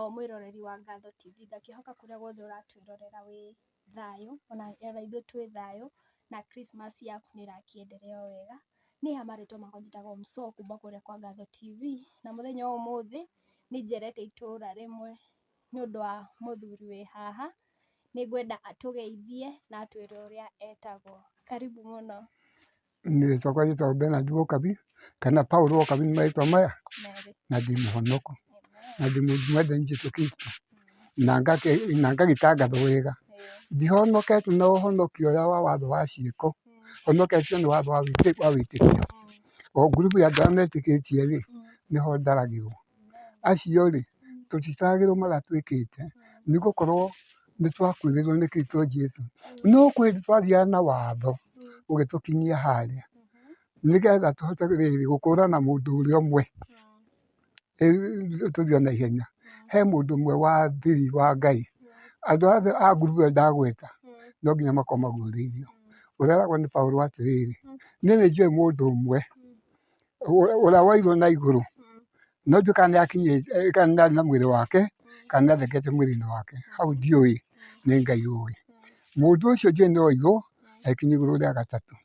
muno mwiroreri wa Ngatho TV ngakihoka kuria guothe uratwirorera wi thayo ona ithuĩ twĩ thayo na Christmas yaku nĩrakienderea wega ni hamaritwo makonjitagwo Msoo kuma kuria kwa Ngatho TV na muthenya umuthi ni njerete itura rimwe ni undu wa muthuri wi haha ningwenda atugeithie na atwire uria etagwo. Karibu muno. Nĩrĩtwa gĩtagwo Bernard Wokabi kana Paul Wokabi nĩ marĩtwa maya na ndĩ mũhonoko na ndĩ mwenda Jesũ Kristo na ngagĩtangatha wega ndihonoketio na ũhonokio ũrĩa wa watho wa ciĩko, honoketio nĩ watho wa wĩtĩkio. O ngurubu ya andũ arĩa metĩkĩtie rĩ nĩho ndaragĩrwo. Acio rĩ tũticaragĩrwo marĩa twĩkĩte nĩgũkorwo nĩtwakuĩrĩirwo nĩ Kristo Jesũ, no kwĩrĩ twathiaga na watho ũgĩtũkinyia harĩa nĩgetha tũhote rĩrĩ gũkũũrana mũndũ ũrĩa ũmwe tũthiĩ na ihenya. He mũndũ ũmwe wa thiri wa Ngai, andũ othe a ngurubu ĩyo ndagweta no nginya makorwo maguũrĩirio. Ũreragwo nĩ Paul atĩrĩrĩ, niĩ nĩnjũĩ mũndũ ũmwe ũrĩa woirwo na igũrũ no njũĩ kana nĩakinyĩte kana nĩ na mwĩrĩ wake kana nĩathekete mwĩrĩ-inĩ wake, hau ndiũĩ nĩ Ngai ũĩ. Mũndũ ũcio njũĩ nĩoirwo agĩkinya igũrũ rĩa gatatũ,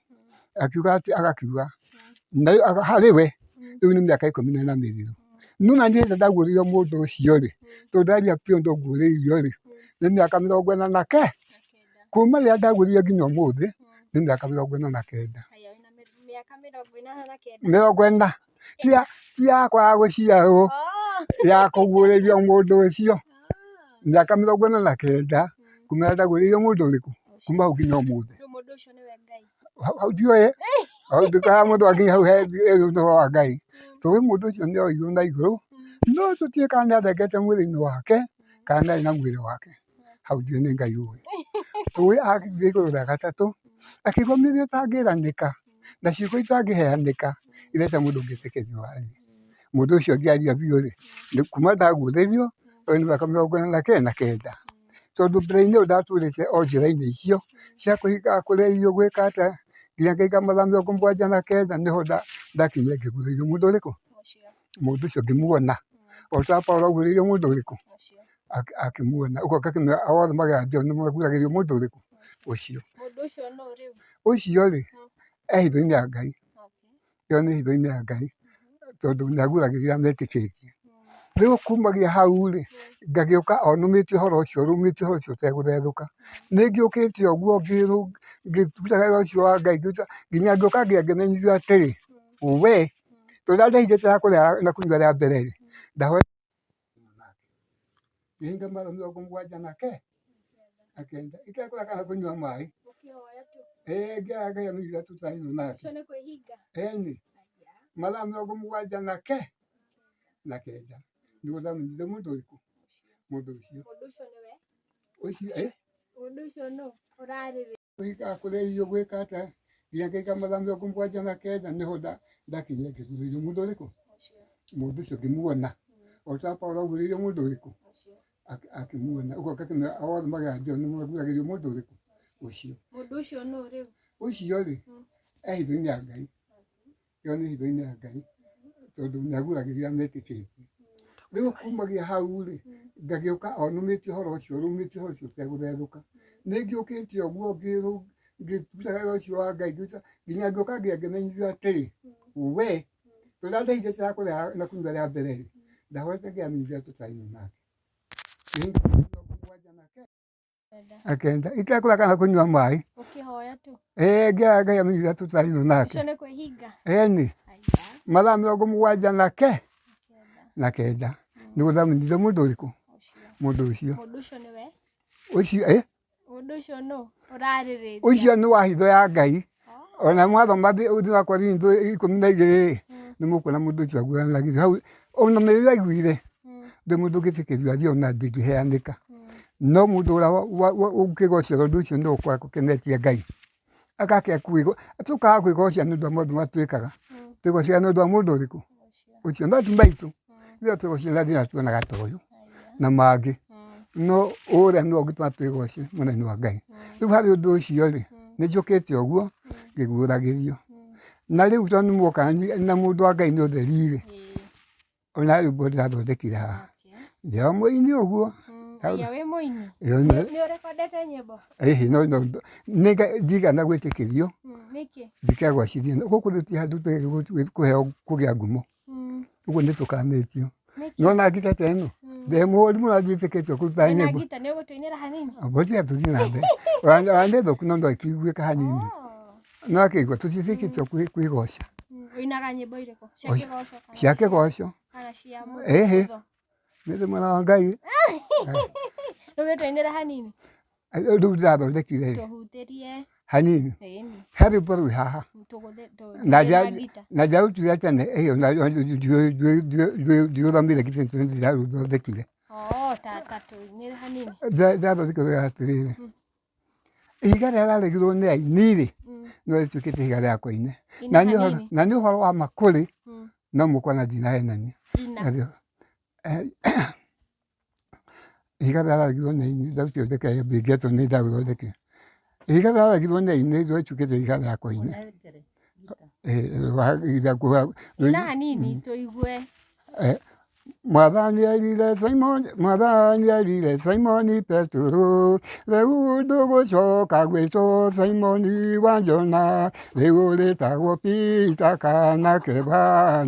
agakiuga harĩ we rĩu nĩ mĩaka 14 mĩthiru. No na niĩ ndaguũrĩirio mũndũ ũcio rĩ, tondũ ndaria pĩũ nguũrĩirio rĩ nĩ mĩaka 49. Kuma rĩrĩa ndaguũrĩirio nginya ũmũthĩ nĩ mĩaka 49. 40 ti yakwa ya gũciarwo, ya kũguũrĩrio mũndũ ũcio. Mĩaka 49 kuma rĩrĩa ndaguũrĩirio mũndũ ũrĩkũ, kuma hau nginya ũmũthĩ. Hau ndiũĩ, ndĩkaga mũndũ akinya hau nĩho wa Ngai. Tũĩ mũndũ ũcio nĩoirwo na igũrũ no tũtiũĩ kana nĩathekete mwĩrĩ-inĩ wake kana nĩarĩ na mwĩrĩ wake, hau ndiũĩ nĩ Ngai ũĩ. Tũĩ agĩthiĩ igũrũ rĩa gatatũ akĩigua mĩario ĩtangĩranĩka na ciugo itangĩheanĩka ireta mũndũ ũngĩtĩkĩrio arie. Mũndũ ũcio angĩaria biũ rĩ kuma ndaguũrĩrio rĩu nĩ mĩaka 49. Tondũ mbere-inĩ ndatũrĩte o njĩra-inĩ icio cia kũhinga kũrĩa irio gwĩka atĩa nginya ngĩhinga mathaa 79 nĩho ndakinyire ngĩguũrĩrio mũndũ ũrĩkũ, mũndũ ũcio ngĩmuona o ta Paul aguũrĩirio mũndũ ũrĩkũ, akĩmuona ũguo ngakĩmenya othe magĩrĩire nĩmaguũragĩrio mũndũ ũrĩkũ ũcio. Ũcio rĩ e hitho-inĩ ya Ngai, ĩyo nĩ hitho-inĩ ya Ngai tondũ nĩaguũragĩria arĩa metĩkĩtie. Rĩu kumagia hau rĩ ngagĩũka o nũmĩtie ũhoro ũcio ũtegũthethũka. Nĩngĩũkĩte ũguo ngĩruta wĩra ũcio wa Ngai nginya ngĩũka ngĩmenyithio atĩrĩ we tondũ ndehingĩte kũrĩa na kunyua rĩa mbere rĩ ndahoete ngĩhinga mathaa 79 itekũrĩa kana kũnyua maĩ ngĩaga Ngai amenyithia tũtarĩ nake ĩni mathaa 79 nĩguo ndamenyithio mũndũ ũrĩkũ, mũndũ ũcio kũhinga kũrĩa irio gwĩka atĩa nginya ngĩhinga mathaa 79 nĩho ndakinyire ngĩguũrĩrio mũndũ ũrĩkũ, mũndũ ũcio ngĩmuona o ta Paul aguũrĩirio mũndũ ũrĩkũ, akĩmuona ũguo ngakĩmenya othe magĩrĩire nĩmaguũragĩrio mũndũ ũrĩkũ ũcio. Ũcio rĩ e hitho-inĩ ya Ngai, ĩyo nĩ hitho-inĩ ya Ngai tondũ nĩaguũragĩria arĩa metĩkĩtie. Rĩu kumagia hau rĩ ngagĩũka o nũmĩtie ũhoro ũcio ũtegũthethũka. Nĩngĩũkĩte ũguo ngĩruta wĩra ũcio wa Ngai nginya ngĩũka ngĩmenyithio atĩrĩ we tondũ ndehingĩte kũrĩa na kunyua rĩa mbere rĩ ndahoete ngĩamenyithia tũtarĩ nake. Akenda itekũrĩa kana kũnyua maĩ ngĩaga Ngai amenyithia tũtarĩ nake ĩni mathaa 79 nĩguo ndamenyithio mũndũ ũrĩkũ, mũndũ ũcio nĩ wa hitho ya Ngai. Ona mwathoma thĩinĩ wa Korintho 12 rĩ nĩmũkuona mũndũ ũcio aguũranagĩrio hau ona mĩrĩre aiguire ndĩ mũndũ ũngĩtĩkĩrio arie ona ndĩngĩheanĩka, no mũndũ ũrĩa ũkĩgocera ũndũ ũcio nĩ ũkoragwo ũkenetie Ngai tũkaga kwĩgocia nĩ ũndũ wa maũndũ marĩa twĩkaga, twĩgocagĩra nĩ ũndũ wa mũndũ ũrĩkũ ũcio, no ti maitũ ithuĩ twĩgocagĩra thĩna tuonaga ta ũyũ na mangĩ no ũrĩa nĩwe ũngĩtũma twĩgoce mwena-inĩ wa Ngai. Rĩu harĩ ũndũ ũcio rĩ nĩnjũkĩte ũguo ngĩguũragĩrio na rĩu tondũ nĩmuoka na mũndũ wa Ngai nĩ ũtheri rĩ ona rĩu ndĩrathondekire haha Ndio mũini ũguo. Aya wĩ mũini. Nĩ ũrekondete nyĩmbo? no ndigana gwĩtĩkĩrio. Nĩkĩ? Ndikagwacithia gũkũ gũtirĩ handũ kũheo kũgĩa ngumo. Ũguo nĩtũkanĩtio. Nona ngita ta ĩno mũrimũ wa njĩtĩkĩtio kũruta nyĩmbo. Na ngita nĩ ũgũtũinĩra hanini? Mbũti atũthiĩ na mbere. Nĩ thũku no ndĩkĩiguĩka hanini. No akĩigua tũtiĩtĩkĩtio kwĩgoca. Ũinaga nyĩmbo irĩkũ? Cia kĩgoco? Cia kĩgoco. Kana cia mũthutho? Nĩ mwana wa Ngai. Ũgũtũinĩra hanini? Rĩu ndĩrathondekire Tũhutĩrie hanini. Harĩ mbaru haha. Na njarutire tene ĩyo ndiũthomire gĩtĩ ndĩrathondekire. Ta tũinĩre hanini. Ndathondekire atĩrĩrĩ. Ihiga rĩrĩa rĩaregirwo nĩ aini-rĩ no rĩtuĩkĩte ihiga rĩa kũine. Na nĩ ũhoro wa ma kũrĩ no mũkwana ndinahenania. Ihiga rĩrĩa rĩaregirwo nĩ aini thauti ĩyo ndeke mbĩngĩetwo nĩ ndathondekire. Ihiga rĩrĩa rĩaregirwo nĩ aini no rĩtuĩkĩte ihiga rĩa kũine. Ina hanini tũigue. Mwathani erire Simoni Petero, rĩu ndũgũcoka gwĩtwo Simoni wa Jona, rĩu ũrĩtagwo Peter kana Kĩhĩba.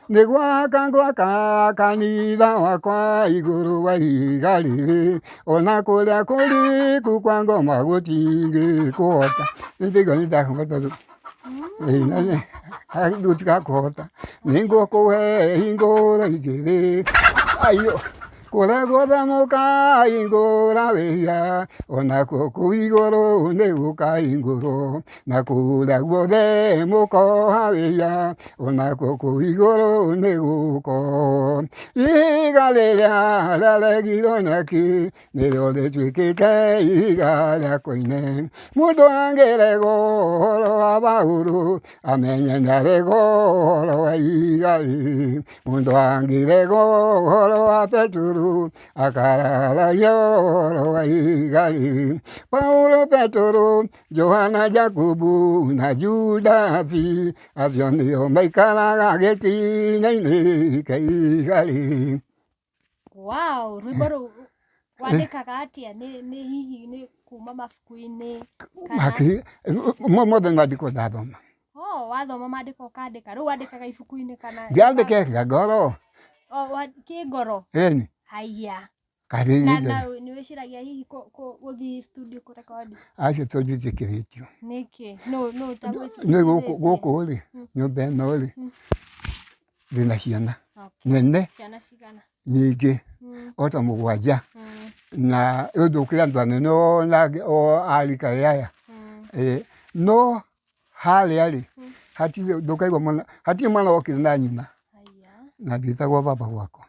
Nĩ gwaka kanitha wakwa igũrũ wa ihiga rĩrĩ, ona kũrĩa kũriku kwa ngoma gũtingĩkũhota. Nĩndaigua nĩndakũhota gũtigakũhota. Nĩngũkũhe hingũro igĩrĩ. Kũrĩa guothe mũkahingũra wĩhia, onakuo kũu igũrũ nĩgũkahingũrwo. Na kũrĩa guothe mũkoha wĩhia, onakuo kũu igũrũ nĩgũkorwo. Ihiga rĩrĩa rĩaregirwo nĩki nĩrĩo rĩtuĩkĩte ihiga rĩa kũine. Mũndũ angĩrega ũhoro wa Paũlũ amenye nĩarega ũhoro wa ihiga rĩrĩ. Mũndũ angĩrega ũhoro wa Petero akararagia ũhoro wa ihiga rĩrĩ. Paũlũ, Petero, Johana, Jakubu na Judasi, acio nĩo maikaraga gĩtina-inĩ kĩa ihiga rĩrĩ. Wow, rwĩmbo rũu wandĩkaga atĩa? Nĩ hihi nĩ kuma mabuku-inĩ kana? Mothe maandĩko ndathoma. Wathoma maandĩko ũkandĩka. Rĩu wandĩkaga ibuku-inĩ kana? Ndiandĩkaga ngoro. Kĩngoro? Ĩni. Haiya. Na nĩwĩciragia hihi gũthiĩ studio kũrekondi? Acio to njĩtĩkĩrĩtio. Nĩkĩ? Nũ Nĩ gũkũ-rĩ, nyũmba ĩno-rĩ, ndĩna ciana nene nyingĩ ota mũgwanja. Na rĩu ndũkĩra andũ anene a rika rĩaya. No harĩa-rĩ, hatirĩ mwana wokire na nyina. Na ndiĩtagwo baba gwakwa.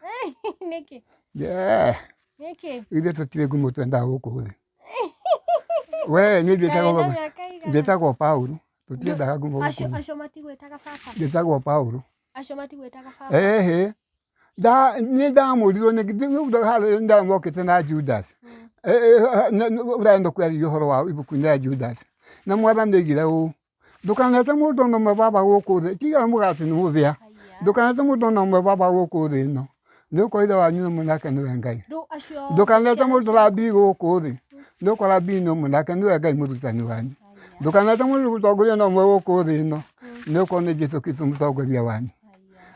Nĩkĩ? Nĩkĩ? Ithuĩ tũtirĩ ngumo twendaga gũkũ thĩ. We niĩ ndiĩtagwo Paũlũ. Tũtiendaga ngumo gũkũ thĩ. Acio matigwĩtaga baba? Ndiĩtagwo Paũlũ. Acio matigwĩtaga baba? Niĩ ndamũrirwo harĩa ndamokĩte na Judas. Ũrenda kwarĩria ũhoro wa ibuku-inĩ rĩa Judas. Na Mwathani oigire ũũ, ndũkanete mũndũ ona ũmwe baba gũkũ thĩ. Tiga mũgate nĩ mũthĩa. Ndũkanete mũndũ ona ũmwe baba gũkũ thĩ ĩno. Nĩgũkorwo ithe wanyu ũmwe nake nĩwe Ngai. Ndũkanete mũndũ rabii gũkũ thĩ. Nĩgũkorwo rabii nĩ ũmwe nake nĩwe Ngai mũrutani wanyu. Ndũkanete mũndũ mũtongoria ona ũmwe gũkũ thĩ ĩno. Nĩgũkorwo nĩ Jesũ Kristo mũtongoria wanyu.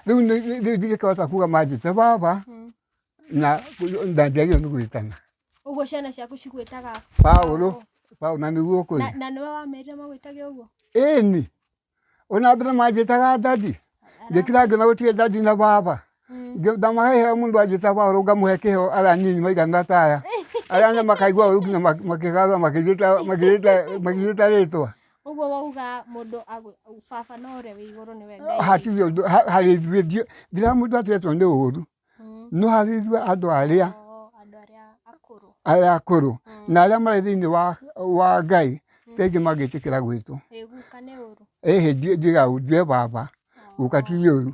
Rĩu ndingĩkĩhota kuuga manjĩte baba na ndangĩagĩrĩirwo nĩ gwĩtana. Ũguo ciana ciaku cigwĩtaga Paũlũ. Na nĩguo kũrĩ. Na nĩwe wamerire magwĩtage ũguo? Ĩni. Ona mbere manjĩtaga dadi. Ngĩkira ngĩona gũtirĩ dadi na baba. Ndamahe heo mũndũ anjĩta Paũlũ ngamũhe kĩheo arĩa anini maigana ta aya. Arĩa anene makaigua ũru nginya makĩgarũra makĩgĩta rĩtwa. Ũguo wauga mũndũ baba no ũrĩa wĩ igũrũ nĩwe Ngai. Hatirĩ ũndũ harĩ ithuĩ ndirauga mũndũ atetwo nĩ ũru. No harĩ ithuĩ andũ arĩa akũrũ na arĩa marĩ thĩinĩ wa Ngai kaingĩ mangĩtĩkĩra gwĩtwo. Guka nĩ ũru? Ndiũe baba, guka ti ũru.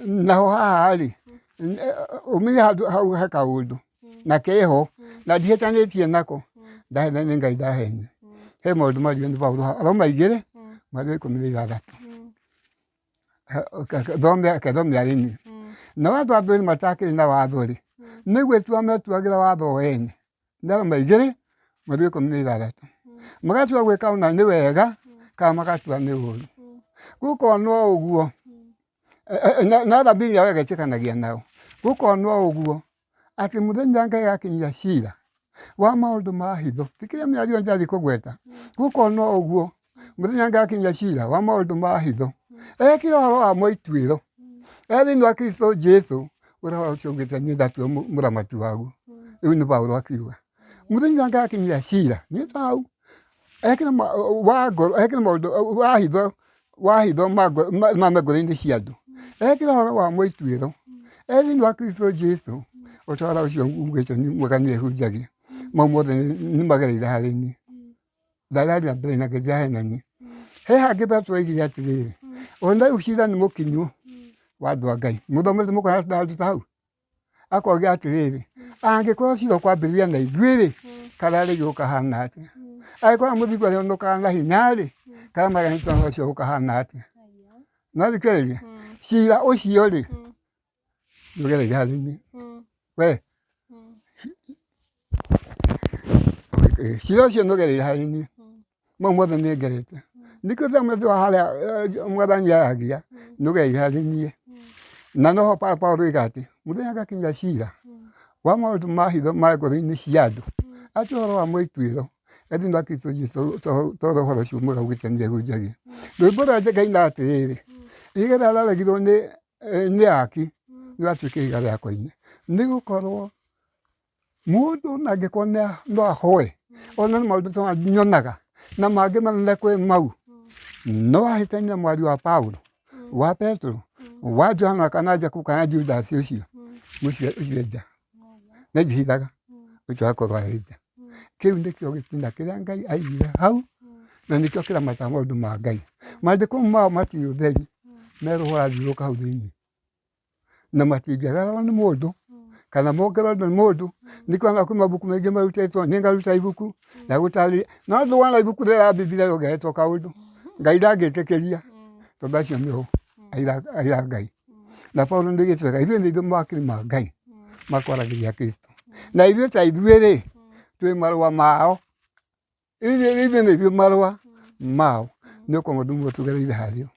Naho haha-rĩ, ũmenye hau he kaũndũ na keho na ndihĩtanĩtie nako. Ndahenia nĩ Ngai ndahenia. He maũndũ mario nĩ Paũlũ aroma igĩrĩ marĩ 16. Thomera arĩmi. Na watu andũ matakĩrĩ na watho rĩ nĩ gwĩtua metuagĩra watho wene ndara maigĩrĩ mweri 16 magatua gwĩka ũna nĩ wega kana magatua nĩ ũru gũkonwo ũguo na thabiri yao ĩgekĩkanagia nao gũkonwo ũguo atĩ mũthenya Ngai agakinyia cira wa maũndũ ma hitho tikĩrĩa mĩario njathi kũgweta gũkonwo ũguo mũthenya Ngai agakinyia cira wa maũndũ ma hitho ekĩra ũhoro wa mũituĩro thĩinĩ wa Kristo Jesũ ũrĩa ũcio ũgĩte nĩ ndatua mũramati waguo rĩu nĩ Paũlũ akiuga mũthenya Ngai agakinyia cira nĩ tau ekĩra maũndũ wa hitho ma ngoro-inĩ cia andũ ekĩra ũhoro wa mũituĩro thĩinĩ wa Kristo Jesũ ũtwara ũcio ugĩte mwega nĩ ehunjagia mau mothe nĩ magereire harĩ niĩ ndararia mbere na ngejahenani he hangĩ Petro oigire atĩrĩrĩ ona rĩu cira nĩ mũkinyu wa andũ a Ngai mũthomete mũkona ndaruta hau akoiga atĩrĩrĩ angĩkorwo cira ũkwambĩrĩria na ithuĩ-rĩ kana rĩngĩ ũkahana atĩa angĩkorwo mũthingu arĩhonokaga na hinya rĩ kana maganĩtwo ũcio ũkahana atĩa nathikĩrĩria cira ũcio rĩ nĩũgereire harĩ niĩ we cira ũcio nĩũgereire harĩ niĩ mau mothe nĩngerete nĩkĩo thomete wa harĩa mwathani aragia nĩũgereire harĩ niĩ na noho Paũlũ oiga atĩ mũthenya agakinyia cira wa maũndũ ma hitho ma ngoro-inĩ cia andũ atĩ ũhoro wa mũituĩro thĩinĩ wa Kristo Jesũ tondũ ũhoro ũcio mwega ũgĩte nĩ ehunjagia rwĩmbo rũrĩa njĩkaina atĩrĩrĩ ihiga rĩrĩa rĩaregirwo nĩ aki nĩwatuĩka ihiga rĩa koine nĩ gũkorwo mũndũ angĩkorwo no ahoe ona nĩ maũndũ ta nyonaga na mangĩ manene kwĩ mau no ahĩtania mwario wa Paũlũ wa Petro wa Johana kana Jakubu kana Judasi ũcio mũcio nja na njihithaga ũcio akorwo arĩ nja kĩu nĩkĩo gĩtina kĩrĩa Ngai aigire hau na nĩkĩo kĩramata maũndũ ma Ngai maandĩko mao matirĩ ũtheri merũhora thiũrũka hau thĩinĩ na matingĩagararwo nĩ mũndũ kana mongererwo nĩ mũndũ nĩkĩo ona kwĩ mabuku maingĩ marutĩtwo nĩ ngaruta ibuku rĩa gũtarĩria no ndũona ibuku rĩa Bibilia rĩongeretwo kaũndũ Ngai ndangĩtĩkĩria tondũ acio nĩo aira Ngai na Paũlũ nĩoigĩte ithuĩ nĩ ithuĩ mawakiri ma Ngai makwaragĩria Kristo na ithuĩ ta ithuĩ-rĩ twĩ marũa mao ithuĩ nĩ ithuĩ marũa mao nĩ ũkorwo ũndũ ũmwe tũgereire harĩo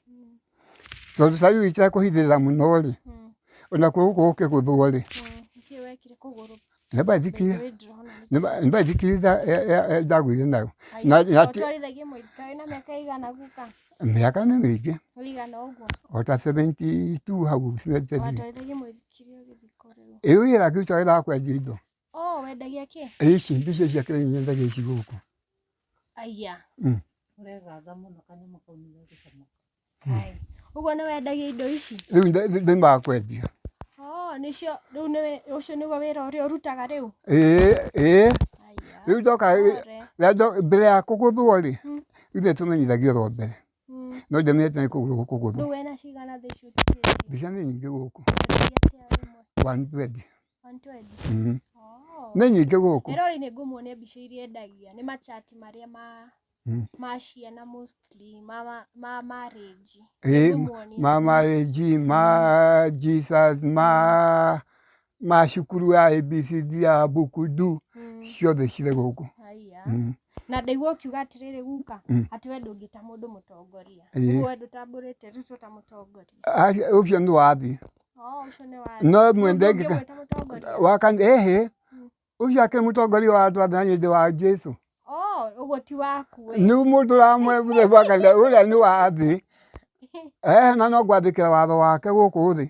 tondũ ta rĩu itekũhithĩrĩra mũno-rĩ onakuo gũkũ gũkĩgũthwo-rĩ nĩmbaithikire ndagũire nayo mĩaka nĩ mĩingĩ ota 72 hau wĩra akĩruta wĩra wa kwendia indo ici mbica ici akĩrĩ nyendagia ici gũkũ ũguo nĩ wendagia indo ici rĩu ndĩmaga kwendia nĩcio rĩu ũcio nĩguo wĩra ũrĩa ũrutaga rĩu rĩu ndoka mbere ya kũgũthwo-rĩ ithuĩ tũmenyithagio ro mbere no ndĩmenyete nĩ kũgũthwo kũgũthwo rĩu wĩna cigana thĩ icio mbica nĩ nyingĩ gũkũ 120 nĩ nyingĩ gũkũ rĩrĩ nĩ ngũmuonia mbica iria endagia nĩ machati marĩa ma ciana mostly ma marriage ma marriage ma Jesus ma cukuru ya ABCD ya bukundu ciothe cirĩ gũkũ na ndaigua ũkiuga atĩrĩrĩ guka atĩ we ndũngĩta mũndũ mũtongoria ũguo ndũtambũrĩte Ruto ta mũtongoria ũcio nĩ wathi ũcio nĩ wathi no mwendeke wakani ũcio akĩrĩ mũtongoria wa andũ athani hĩndĩ wa Jesũ ũguo ti waku nĩ mũndũ ũramwethire wakani ũrĩa nĩ wathi na no ngwathĩkĩra watho wake gũkũ thĩ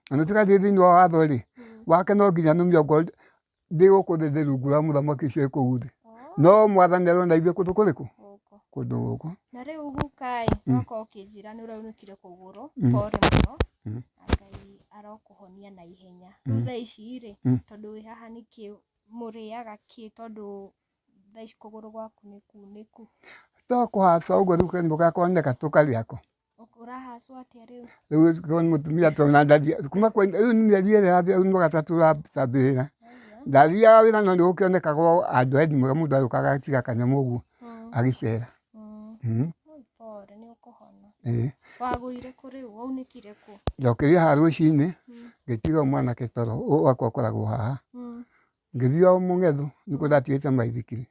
na nĩtũgathiĩ thĩinĩ wa watho-rĩ wake no nginya nũmiongo ndĩ gũkũ thĩ ndĩ rungu rwa mũthamaki ũcio kũu thĩ no mwathani arona ithuĩ kũndũ kũrĩkũ kũndũ gũkũ na rĩu gukaĩ wakorwo ũkĩnjĩra nĩ ũraunĩkire kũgũrũ pore mũno Ngai arokũhonia na ihenya rĩu thaa ici-rĩ tondũ wĩ haha nĩkĩ mũrĩaga kĩ tondũ thaa ici kũgũrũ gwaku nĩ kunĩku tokũhaca ũguo rĩu kanyũmba gakwa nĩ gatũkarĩako ũrahacwo atĩa rĩu rĩu nĩ mũtumia twana ndathia kuma rĩu nĩ mĩeri ĩrĩ yathia rĩu nĩ gatatũ ratambĩrĩra ndathiaga wĩra no nĩgũkĩonekagwo andũ endi mwega mũndũ agĩũkaga agatiga kanyamũ ũguo agĩcera Wagũire kũ rĩu waunĩkire kũ? Njokire haha rũcinĩ ngĩtiga mwanake toro wakwa ũkoragwo haha ngĩthiĩ o mũng'ethu nĩkuo ndatigĩte maithikiri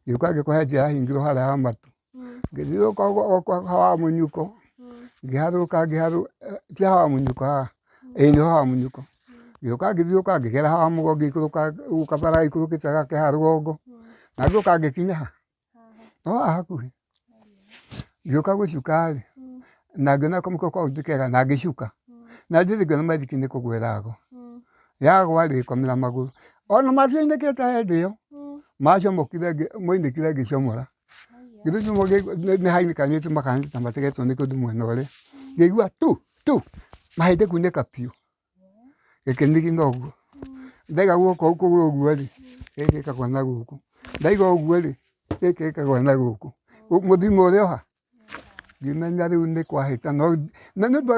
ngĩũka ngĩkora njĩra yahingirwo harĩa ha matu ngĩthiũrũrũka o haha mũnyuko ngĩharũrũka ti haha mũnyuko haha ĩĩ nĩho haha mũnyuko ngĩũka ngĩthiũrũka ngĩgera haha mũgongo ngĩikũrũka gũka bara ikũrũkĩte gake ha rũgongo na ngĩũka ngĩkinya ha o haha hakuhĩ ngĩũka gũcuka-rĩ na ngĩona kamũko kau ti kega na ngĩcuka na ndĩrĩ ngĩona maithikiri nĩ kũgwa ĩragwa yagwa-rĩ ĩkomĩra magũrũ ona mationekete hĩndĩ ĩyo macomokire moinĩkire ngĩcomora nĩ hainĩkanĩte makanĩte mategetwo nĩ kũndũ mwena ũrĩa ngĩigua tu mahĩndĩ kunĩka biũ gĩkĩnigina ũguo ndaiga guoko kũgũrũ ũguo-rĩ gĩkĩ gĩkagwa na gũkũ ndaiga ũguo-rĩ gĩkĩ gĩkagwa na gũkũ mũthimo ũrĩ o ha ngĩmenya rĩu nĩ kwahĩta na nĩ ũndũ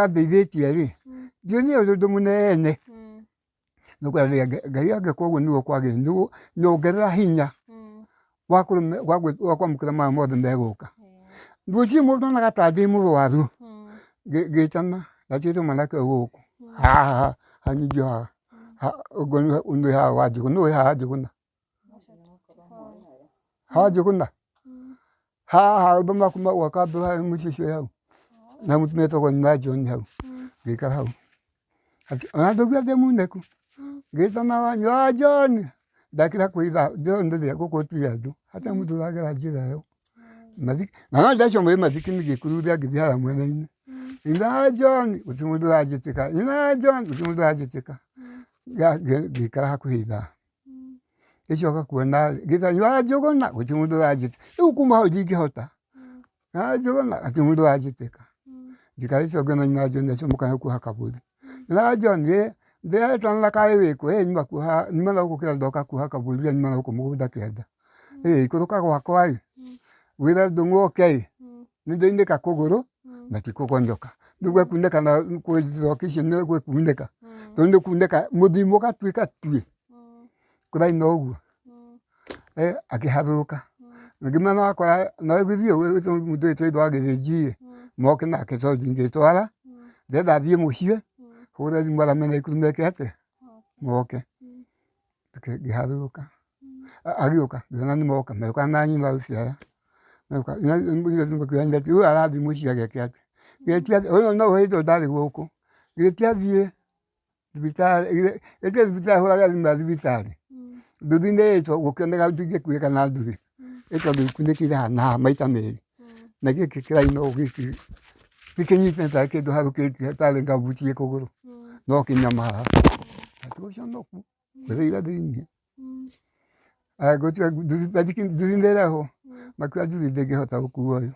andeithĩtie-rĩ ndionire ũndũ mũnene Ngai angĩkorwo ũguo nĩguo kwagĩrĩire nyongerera hinya wa kwamũkĩra maya mothe megũka rũciũ mũndũ onaga ta ndĩ mũrwaru ngĩtana ndatwĩte mwanake ũyũ gũkũ haha hanyingio haha nĩ haha wa Njũgũna nũũ wĩ haha Njũgũna haha Njũgũna haha ũthoma kuma gwa kambĩ harĩ mũciĩ hau na mũtumia wetagwo nyina John hau ngĩikara hau ona ndaigua ndĩ munĩku ngĩtana wa John ndakĩra kwĩitha John ndĩrĩa gũkũ gũtirĩ andũ hatarĩ mũndũ ũragera njĩra ĩyo na no ndacomire mathikiri ngĩkururia ngĩthiĩ harĩa mwena-inĩ nyina John gũtirĩ mũndũ ũranjĩtĩka nyina John gũtirĩ mũndũ ũranjĩtĩka ngĩikara hakuhĩ ithaa ngĩcoka kuona ngĩta nyina Njũgũna gũtirĩ mũndũ ũranjĩtĩka rĩu kuma hau ndingĩhota nyina Njũgũna gũtirĩ mũndũ ũranjĩtĩka njikarĩte ngĩona nyina John acomoka nakuoha kabũri nyina John ndĩretana na kaĩ wĩkũ nyuma kuoha nyuma na gũkũ kĩrĩa ndoka kuoha kabũri nyuma na gũkũ mũgũnda kĩanda ikũrũka gwakwa-ĩ wĩra ndũng'ũke nĩ ndĩinĩka kũgũrũ na ti kũgonyoka rĩu gwekunĩka na kwĩroka icio nĩ gwĩkunĩka tondũ nĩ kunĩka mũthimo ũgatuĩka tuĩ kũraina ũguo akĩharũrũka ngĩmena wakora nawe gĩthiĩ mũndũ wĩtagwo Gĩthĩnji-ĩ moke nake tondũ ndingĩtwara ndĩrenda thiĩ mũciĩ hũre thimũ arĩa mena ikuru meke atĩa moke ngĩharũrũka agĩũka ngĩona nĩmoka megũka na nyina ũcio aya rĩu arathiĩ mũciĩ ageke atĩa no hĩndĩ ndarĩ gũkũ gĩtiathiĩ thibitarĩ hũraga thimũ ya thibitarĩ nduthi nĩĩtwo gũkĩoneka ndingĩkuĩka na nduthi ĩtwo gĩkunĩkĩire haha na haha maita merĩ na gĩkĩ kĩraina ũũ gĩkĩ gĩkĩnyitĩte tarĩ kĩndũ harũkĩtie tarĩ ngabuti kũgũrũ no kĩnyama haha gũconoku ngwĩrĩire thĩiniĩ nduthi nĩĩrehwo makĩoya nduthi ndĩngĩhota gũkua ũyũ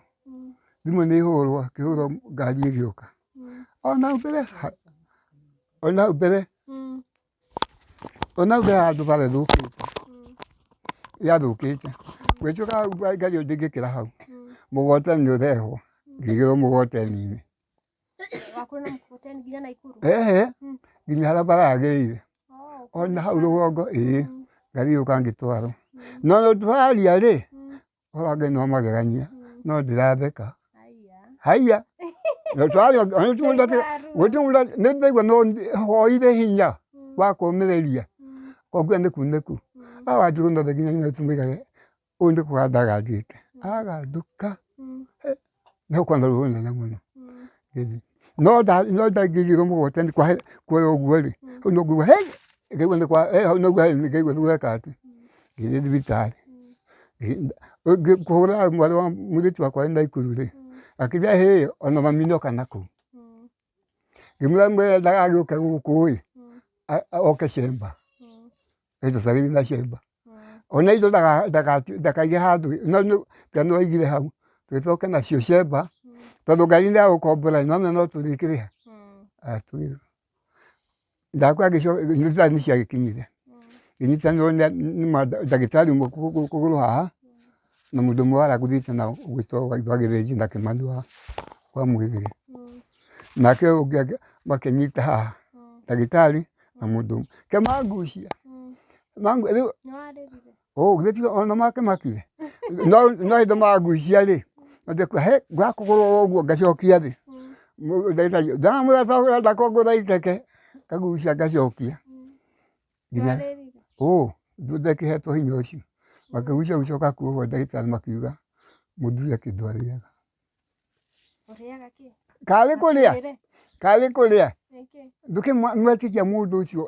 thimũ nĩĩhũrwo akĩhũrwo ngari ĩgĩũka ona mbere handũ bara ĩthũkĩte yathũkĩte gwĩtuĩka ngari ĩyo ndĩngĩkĩra hau mũgogoteni nĩũrehwo ngĩigĩrwo mũgogoteni-inĩ nginya harĩa bara yagĩrĩire ona hau rũgongo ngari ĩgĩũka ngĩtwarwo no twaria-rĩ ũhoro wa Ngai nĩ wa magegania no ndĩratheka haiya nĩndaigua no hoire hinya wa kũũmĩrĩria koguo nĩ kunĩku wa Njũgũna nginya nyina tũmũigage ũũ nĩ kũganda agandĩte agandũka nĩgũkorwo na ruo rũnene mũno no ndangĩigĩrwo mũgogoteni kuoya ũguo-rĩ hau no nguga hau noguo ngaigua nĩgweka atĩ ngĩthiĩ thibitarĩ kũhũra mwarĩ wa mũirĩtu wakwa wĩ Naikuru-rĩ akĩnjĩra ona mami nĩoka nakũu ngĩmwĩra ndagagĩũke gũkũ-ĩ oke cemba tũtarĩrie na cemba ona indo ndakaige handũ no aigire hau tũgĩcoke nacio cemba tondũ ngari nĩ ya gũkombora nĩwamenya no tũrĩkĩrĩha ndakuga thibitarĩ nĩciagĩkinyire ngĩnyitanĩrwo nĩ ndagĩtarĩ ũmwe kũgũrũ haha na mũndũ ũmwe waragũthiĩte nao ũgwĩtwo wa Gĩthĩnji na Kĩmani wa Mwĩthĩrĩ nake ũngĩ makĩnyita haha ndagĩtarĩ na mũndũ ũmwe kemangucia rĩu gĩtiga ona makĩmakire no hĩndĩ mangucia-rĩ ngakũgũrwo ũguo ngacokia thĩ ndagĩtarĩ ndanamũrataũra ndakongũra iteke kagucia ngacokia nginya ndekĩhetwo hinya ũcio makĩgucia gũcoka kuohwo ndagĩtarĩ makiuga mũthuri akĩndwarĩraga karĩ kũrĩa ndũkĩmwĩtĩkia mũndũ ũcio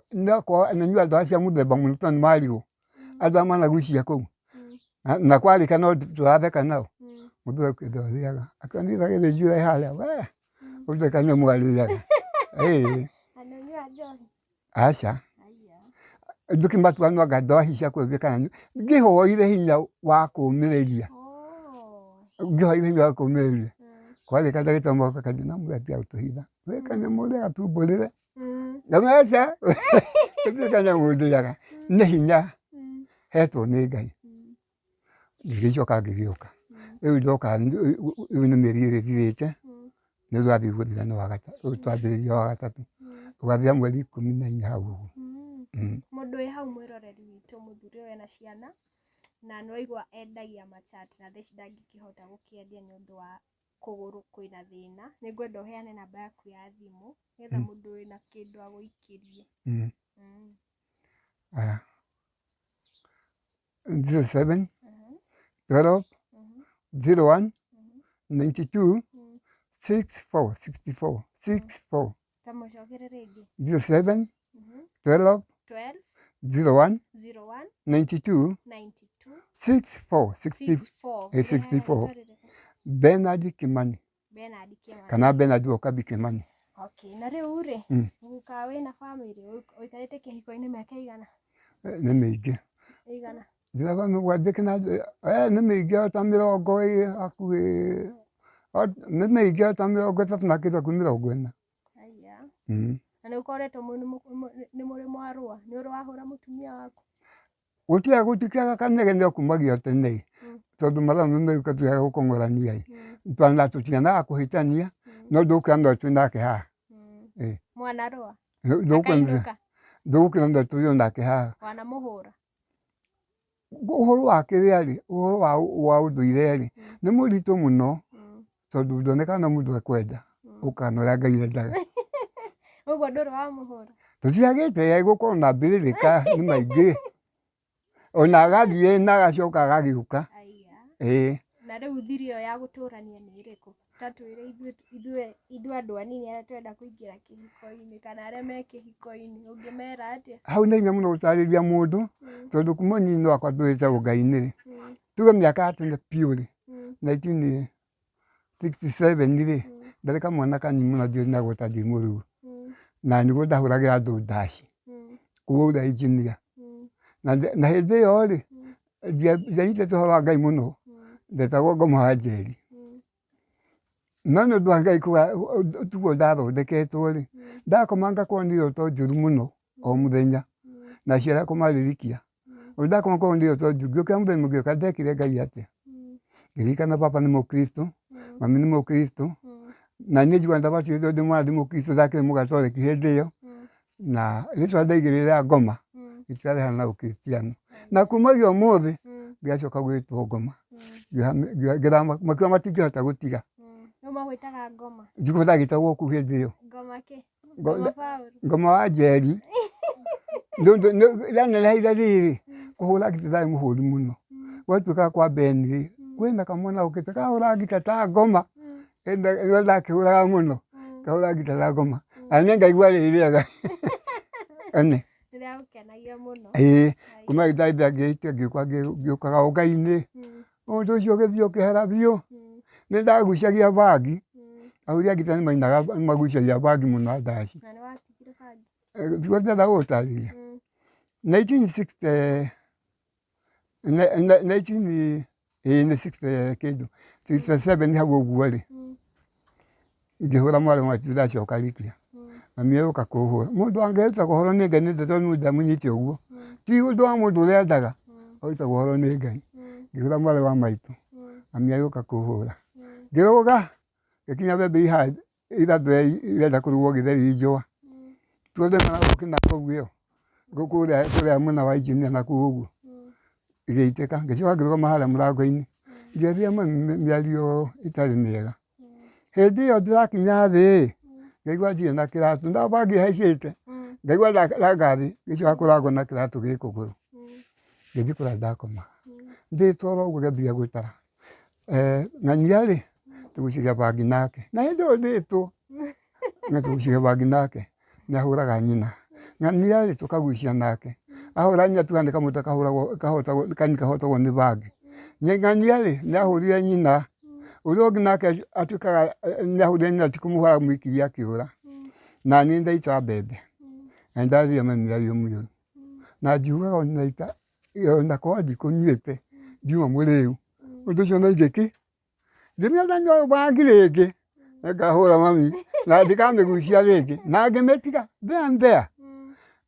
nanyua ndawa cia mũthemba mũno tondũ nĩmarigwo andũ arĩa managucia kũu na kwarĩka no tũratheka nao mũthuri akĩndwarĩraga akĩona niĩ gagĩthĩnjire harĩa we ũrute kanyamũ mwarĩraga aca ndũkĩmatuananga ndawa ici cia kũrebia kana ngĩhoire hinya wa kũũmĩrĩria kwarĩka ndagĩtarĩ moka kathi namũrati agũtũhitha we kanyamũ ũrĩa gatumbũrĩre ngameca gũtirĩ kanyamũ ndĩaga nĩ hinya hetwo nĩ Ngai ngĩgĩcoka ngĩgĩũka rĩu ndoka rĩu nĩ mĩeri ĩrĩ ĩthirĩte nĩ twathiĩ gũthirana rĩu twambĩrĩria wa gatatũ tũgathira mweri 14 hau ũguo. Mũndũ wĩ hau mwĩroreri witũ mũthuri ũyũ ena ciana na nĩwaigua endagia machati na theci ndangĩkĩhota gũkĩendia nĩ ũndũ wa kũgũrũ kwĩna thĩna. Nĩngwenda ũheane namba yaku ya thimũ nĩgetha mũndũ wĩna kĩndũ agũikĩrie. 07 12 01 92 64. Tamũcokere rĩngĩ 07 12 01 92 64. Bernard Kimani kana Bernard Okabi Kimani. Na rĩu rĩ gũka wĩna bamĩrĩ ũikarĩte kĩhiko-inĩ mĩaka ĩigana? Nĩ mĩingĩ. Ĩigana? Ndiraba mĩgwandĩke na nĩ mĩingĩ ta 20 hakuhĩ nĩ mĩingĩ ta 30 na kĩndũ hakuhĩ 40. Na nĩ ũkoretwo nĩ mũrĩ mwarũa nĩ ũrĩ wahũra mũtumia waku? Gũtikĩaga kanegene kumagia tene tondũ mathaa mĩmĩrĩka tũyaga gũkong'orania twana tũtianaga kũhĩtania no ndũkĩra twĩ nake haha mwanarũa ndũgũkĩra tũrĩ nake haha wanamũhũra ũhoro wa kĩrĩa-rĩ ũhoro wa ũndũire rĩ nĩ mũritũ mũno tondũ ndonekana mũndũ ekwenda ũkana ũrĩa Ngai endaga. Ũguo ndũrĩ wamũhũra? Tũtiagĩte gũkorwo na mbĩrĩrĩka nĩ maingĩ ona agathiĩ na agacoka agagĩũka. Na rĩu thiri ĩyo ya gũtũrania nĩ ĩrĩkũ? Ta twĩre ithuĩ andũ anini arĩa twenda kũingĩra kĩhiko-inĩ kana arĩa me kĩhiko-inĩ ũngĩmera atĩa? Hau nĩ hinya mũno gũtarĩria mũndũ tondũ kuma ũnini wakwa ndũrĩte Ngai-inĩ-rĩ tuge mĩaka ya tene biũ-rĩ 1967-rĩ ndarĩ kamwana kanini mũno ndiũrĩ nagwo ta ndĩ mũruu na nĩguo ndahũragĩra andũ ndaci kũhũra injinia na hĩndĩ ĩyo-rĩ ndianyitĩte ũhoro wa Ngai mũno ndetagwo Ngoma wa Njeri no nĩ ũndũ wa Ngai tuguo ndathondeketwo-rĩ ndakoma ngakorwo nĩ iroto njũru mũno o mũthenya na ciara kũmaririkia ndakoma ngakorwo nĩ iroto njũru ngĩũkĩra mũthenya ngĩũka ndekire Ngai atĩa ngĩririkana baba nĩ mũkristo mami nĩ mũkristo na niĩ njiguaga ndabatithĩtwo ndĩ mwana ndĩ mũkristo ndakĩrĩ mũgatoreki hĩndĩ ĩyo na rĩtwa ndaigĩrĩra Ngoma gĩtiarehana na ũkristiano na kumagia ũmũthĩ ngĩgacoka gwĩtwo Ngoma makiuga matingĩhota gũtiga. Nĩũ magwĩtaga Ngoma? Njiguaga ndagĩtagwo kũu hĩndĩ ĩyo. Ngoma kĩ? Ngoma Paul? Ngoma wa Njeri rĩaneneheire rĩrĩ kũhũra ngita ndarĩ mũhũri mũno gwatuĩkaga kwa Beni-rĩ kwĩna kamwana gũkĩte kahũra ngita ta Ngoma nĩwe ndakĩhũraga mũno kahũra ngita ta Ngoma na niĩ ngaigua rĩ rĩega. Nĩrĩagũkenagia mũno? Kuma gĩtarĩ ndangĩhĩtia ngĩũkaga Ngai-inĩ ũndũ ũcio ũgĩthiĩ ũkĩhera biũ nĩ ndagucagia bangi ahũri a ngita nĩ magucagia bangi mũno ndaci. Na nĩwatigire bangi? Tiguo ndĩrenda gũgũtarĩria 1960 kĩndũ 67 hau ũguo-rĩ ngĩhũra mwarĩ maitũ ndacoka rikia mami agĩũka kũhũra mũndũ angĩruta ũhoro nĩ Ngai nĩendete tondũ ndamũnyite ũguo ti ũndũ wa mũndũ ũrĩa endaga arutagwo ũhoro nĩ Ngai ngĩhũra mwarĩ wa maitũ mami agĩũka kũhũra ngĩrũga gĩkinya mbembe ithatũ irenda kũrugwo gĩtheri njũa tuothe maragũkĩna kũu ĩyo kũrĩa mwena wa injinia na kũu ũguo igĩitĩka ngĩcoka ngĩrũgama harĩa mũrango-inĩ ngĩaria mĩario ĩtarĩ mĩega hĩndĩ ĩyo ndĩrakinya thĩ ngaigua ndirĩ na kĩratũ ndamba ngĩhaicĩte ngaigua ndanga thĩ gĩcoka kũrangwo na kĩratũ gĩ kũgũrũ ngĩthiĩ kũrĩa ndakoma ndĩtwara ũguo ngĩambia gũtara ng'ania-rĩ tũgucagia bangi nake na hĩndĩ ĩyo ndĩtwo tũgucagia bangi nake nĩahũraga nyina ng'ania-rĩ tũkagucia nake ahũra nyina tuga nĩ kamũtĩ kahotagwo nĩ bangi ng'ania-rĩ nĩahũrire nyina ũrĩa ũngĩ nake atuĩkaga nĩahũrire nyina ti kũmũhũra mũikirie akĩũra na niĩ ndaita mbembe na nĩndarĩire mami mũirũ na njiugaga ona korwo ndikũnyuĩte ndiuma mũrĩu ũndũ ũcio no ingĩki ngĩmĩona nyoe bangi rĩngĩ ngahũra mami na ndikamĩgucia rĩngĩ na ngĩmĩtiga mbea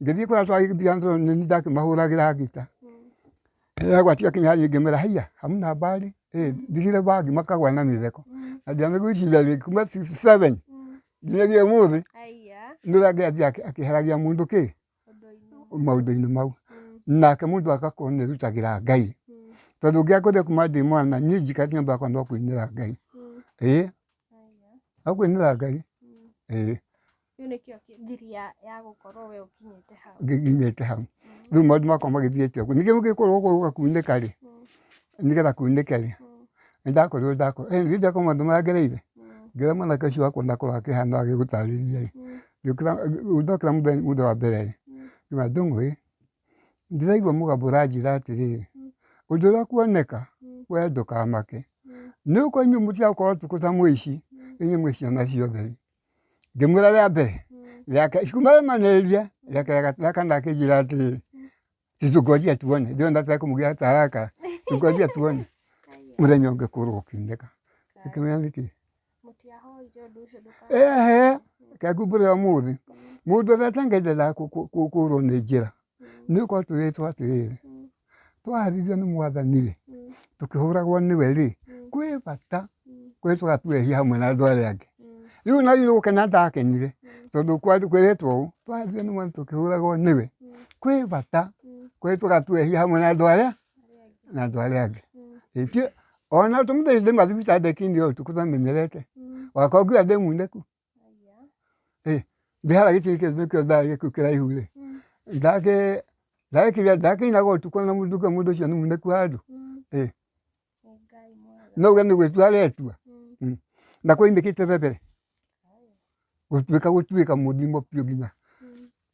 ngĩthiĩ kũrĩa twagĩthiaga nĩ ndakĩmahũragĩra ngita gwatiga kinya harĩa ngĩmera haiya hamna mbari ndigire bangi makagwa na mĩtheko na ndiamĩgucirie rĩngĩ kuma 57 nginyagia ũmũthĩ nĩũrĩa Ngai athiĩ akĩheragia mũndũ kĩ maũndũ-inĩ mau nake mũndũ agakorwo nĩerutagĩra Ngai tondũ ũngĩakũrire kuma ndĩ mwana niĩ njikarĩte nyũmba yakwa no kũinĩra Ngai no kũinĩra Ngai Rĩu nĩkĩo thiri ya gũkorwo we ũkinyĩte hau. Nginyĩte hau. Rĩu maũndũ makwa magĩthiĩte ũguo. Ningĩ gũgĩkorwo gũkũ gũgakunĩka-rĩ, nĩgetha kunĩke-rĩ, nĩndakorirwo ngĩkorwo maũndũ marĩa ngereire. Ngĩra mwanake ũcio wakwa ndakorwo akĩhana agĩgũtarĩria-rĩ. Ndokĩra mũthenya wa mbere-rĩ, ngiuga Ndung'u ndĩraigua mũgambo ũranjĩra atĩrĩrĩ, ũndũ ũrĩa kuoneka we ndũkamake. Nĩgũkorwo inyuĩ mũtigakorwo tukũ ta mũici, inyuĩ mwĩ ciana ciothe. Ngĩmwĩra rĩa mbere, ikumarĩmanĩrĩrie, rĩa kana akĩnjĩra atĩrĩrĩ, tũngojia tuone, ndĩrona tarekũmũgia taraka, tũngojia tuone. Mũthenya ũngĩ kũgũrũ gũkiunĩka. Ngĩkĩmenya nĩkĩ? Kengumburĩra ũmũthĩ. Mũndũ ũrĩa atengendaga kũgũrwo nĩ njĩra. Nĩgũkorwo twĩrĩtwo atĩrĩrĩ, twaherithio nĩ Mwathani-rĩ, tũkĩhũragwo nĩwe-rĩ, gwĩ bata kwĩrĩtwo tuehia hamwe na andũ arĩa angĩ. Rĩu na gũkena ndakenire tondũ kwĩrĩtwo ũũ, twaherithio nĩ Mwathani tũkĩhũragwo nĩwe, gwĩ bata kwĩrĩtwo tuehia hamwe na andũ arĩa angĩ. Ona tũmũthĩ ndĩ mathibitarĩ ndĩkinyire ũtukũ tũtamenyerete. Wakorwo ngiuga ndĩ munĩku. Ndĩ harĩa gĩtĩ kĩu ndarĩ kĩu kĩraihu-rĩ. Ndakĩinaga ũtukũ na mũndũ ũcio nĩ munĩku handũ. No uge nĩ gwĩtua aretua. Na kũinĩkĩte mbere. Gũtuĩka mũthimo biũ nginya.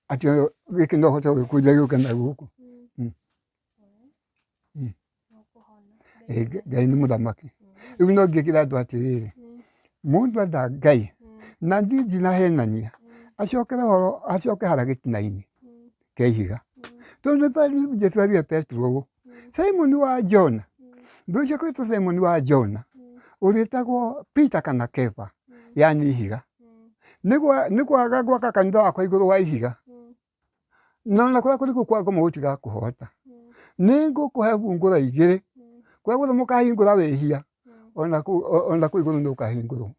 Atĩ gĩkĩ no hote gũgĩkũnja gĩũke na gũkũ. Ngai nĩ mũthamaki. Rĩu no ngĩkĩra andũ atĩrĩrĩ, mũndũ enda Ngai na ndinahenania, acoke harĩa gĩtina-inĩ kĩa ihiga. Tondũ Jesũ erire Petro ũũ, Simoni wa Jona, ndũĩ kwĩtwo Simoni wa Jona, ũrĩtagwo Peter kana Kefa, yani ihiga. Nĩ kwaga gwaka kanitha wakwa igũrũ wa ihiga. Na ona kũrĩa kũrĩkũ kwako gũtigakũhota. Nĩ ngũkũhe hungura igĩrĩ. Kwagũtha mũkahingũra wĩhia, ona kũu igũrũ nĩ gũkahingũrwo.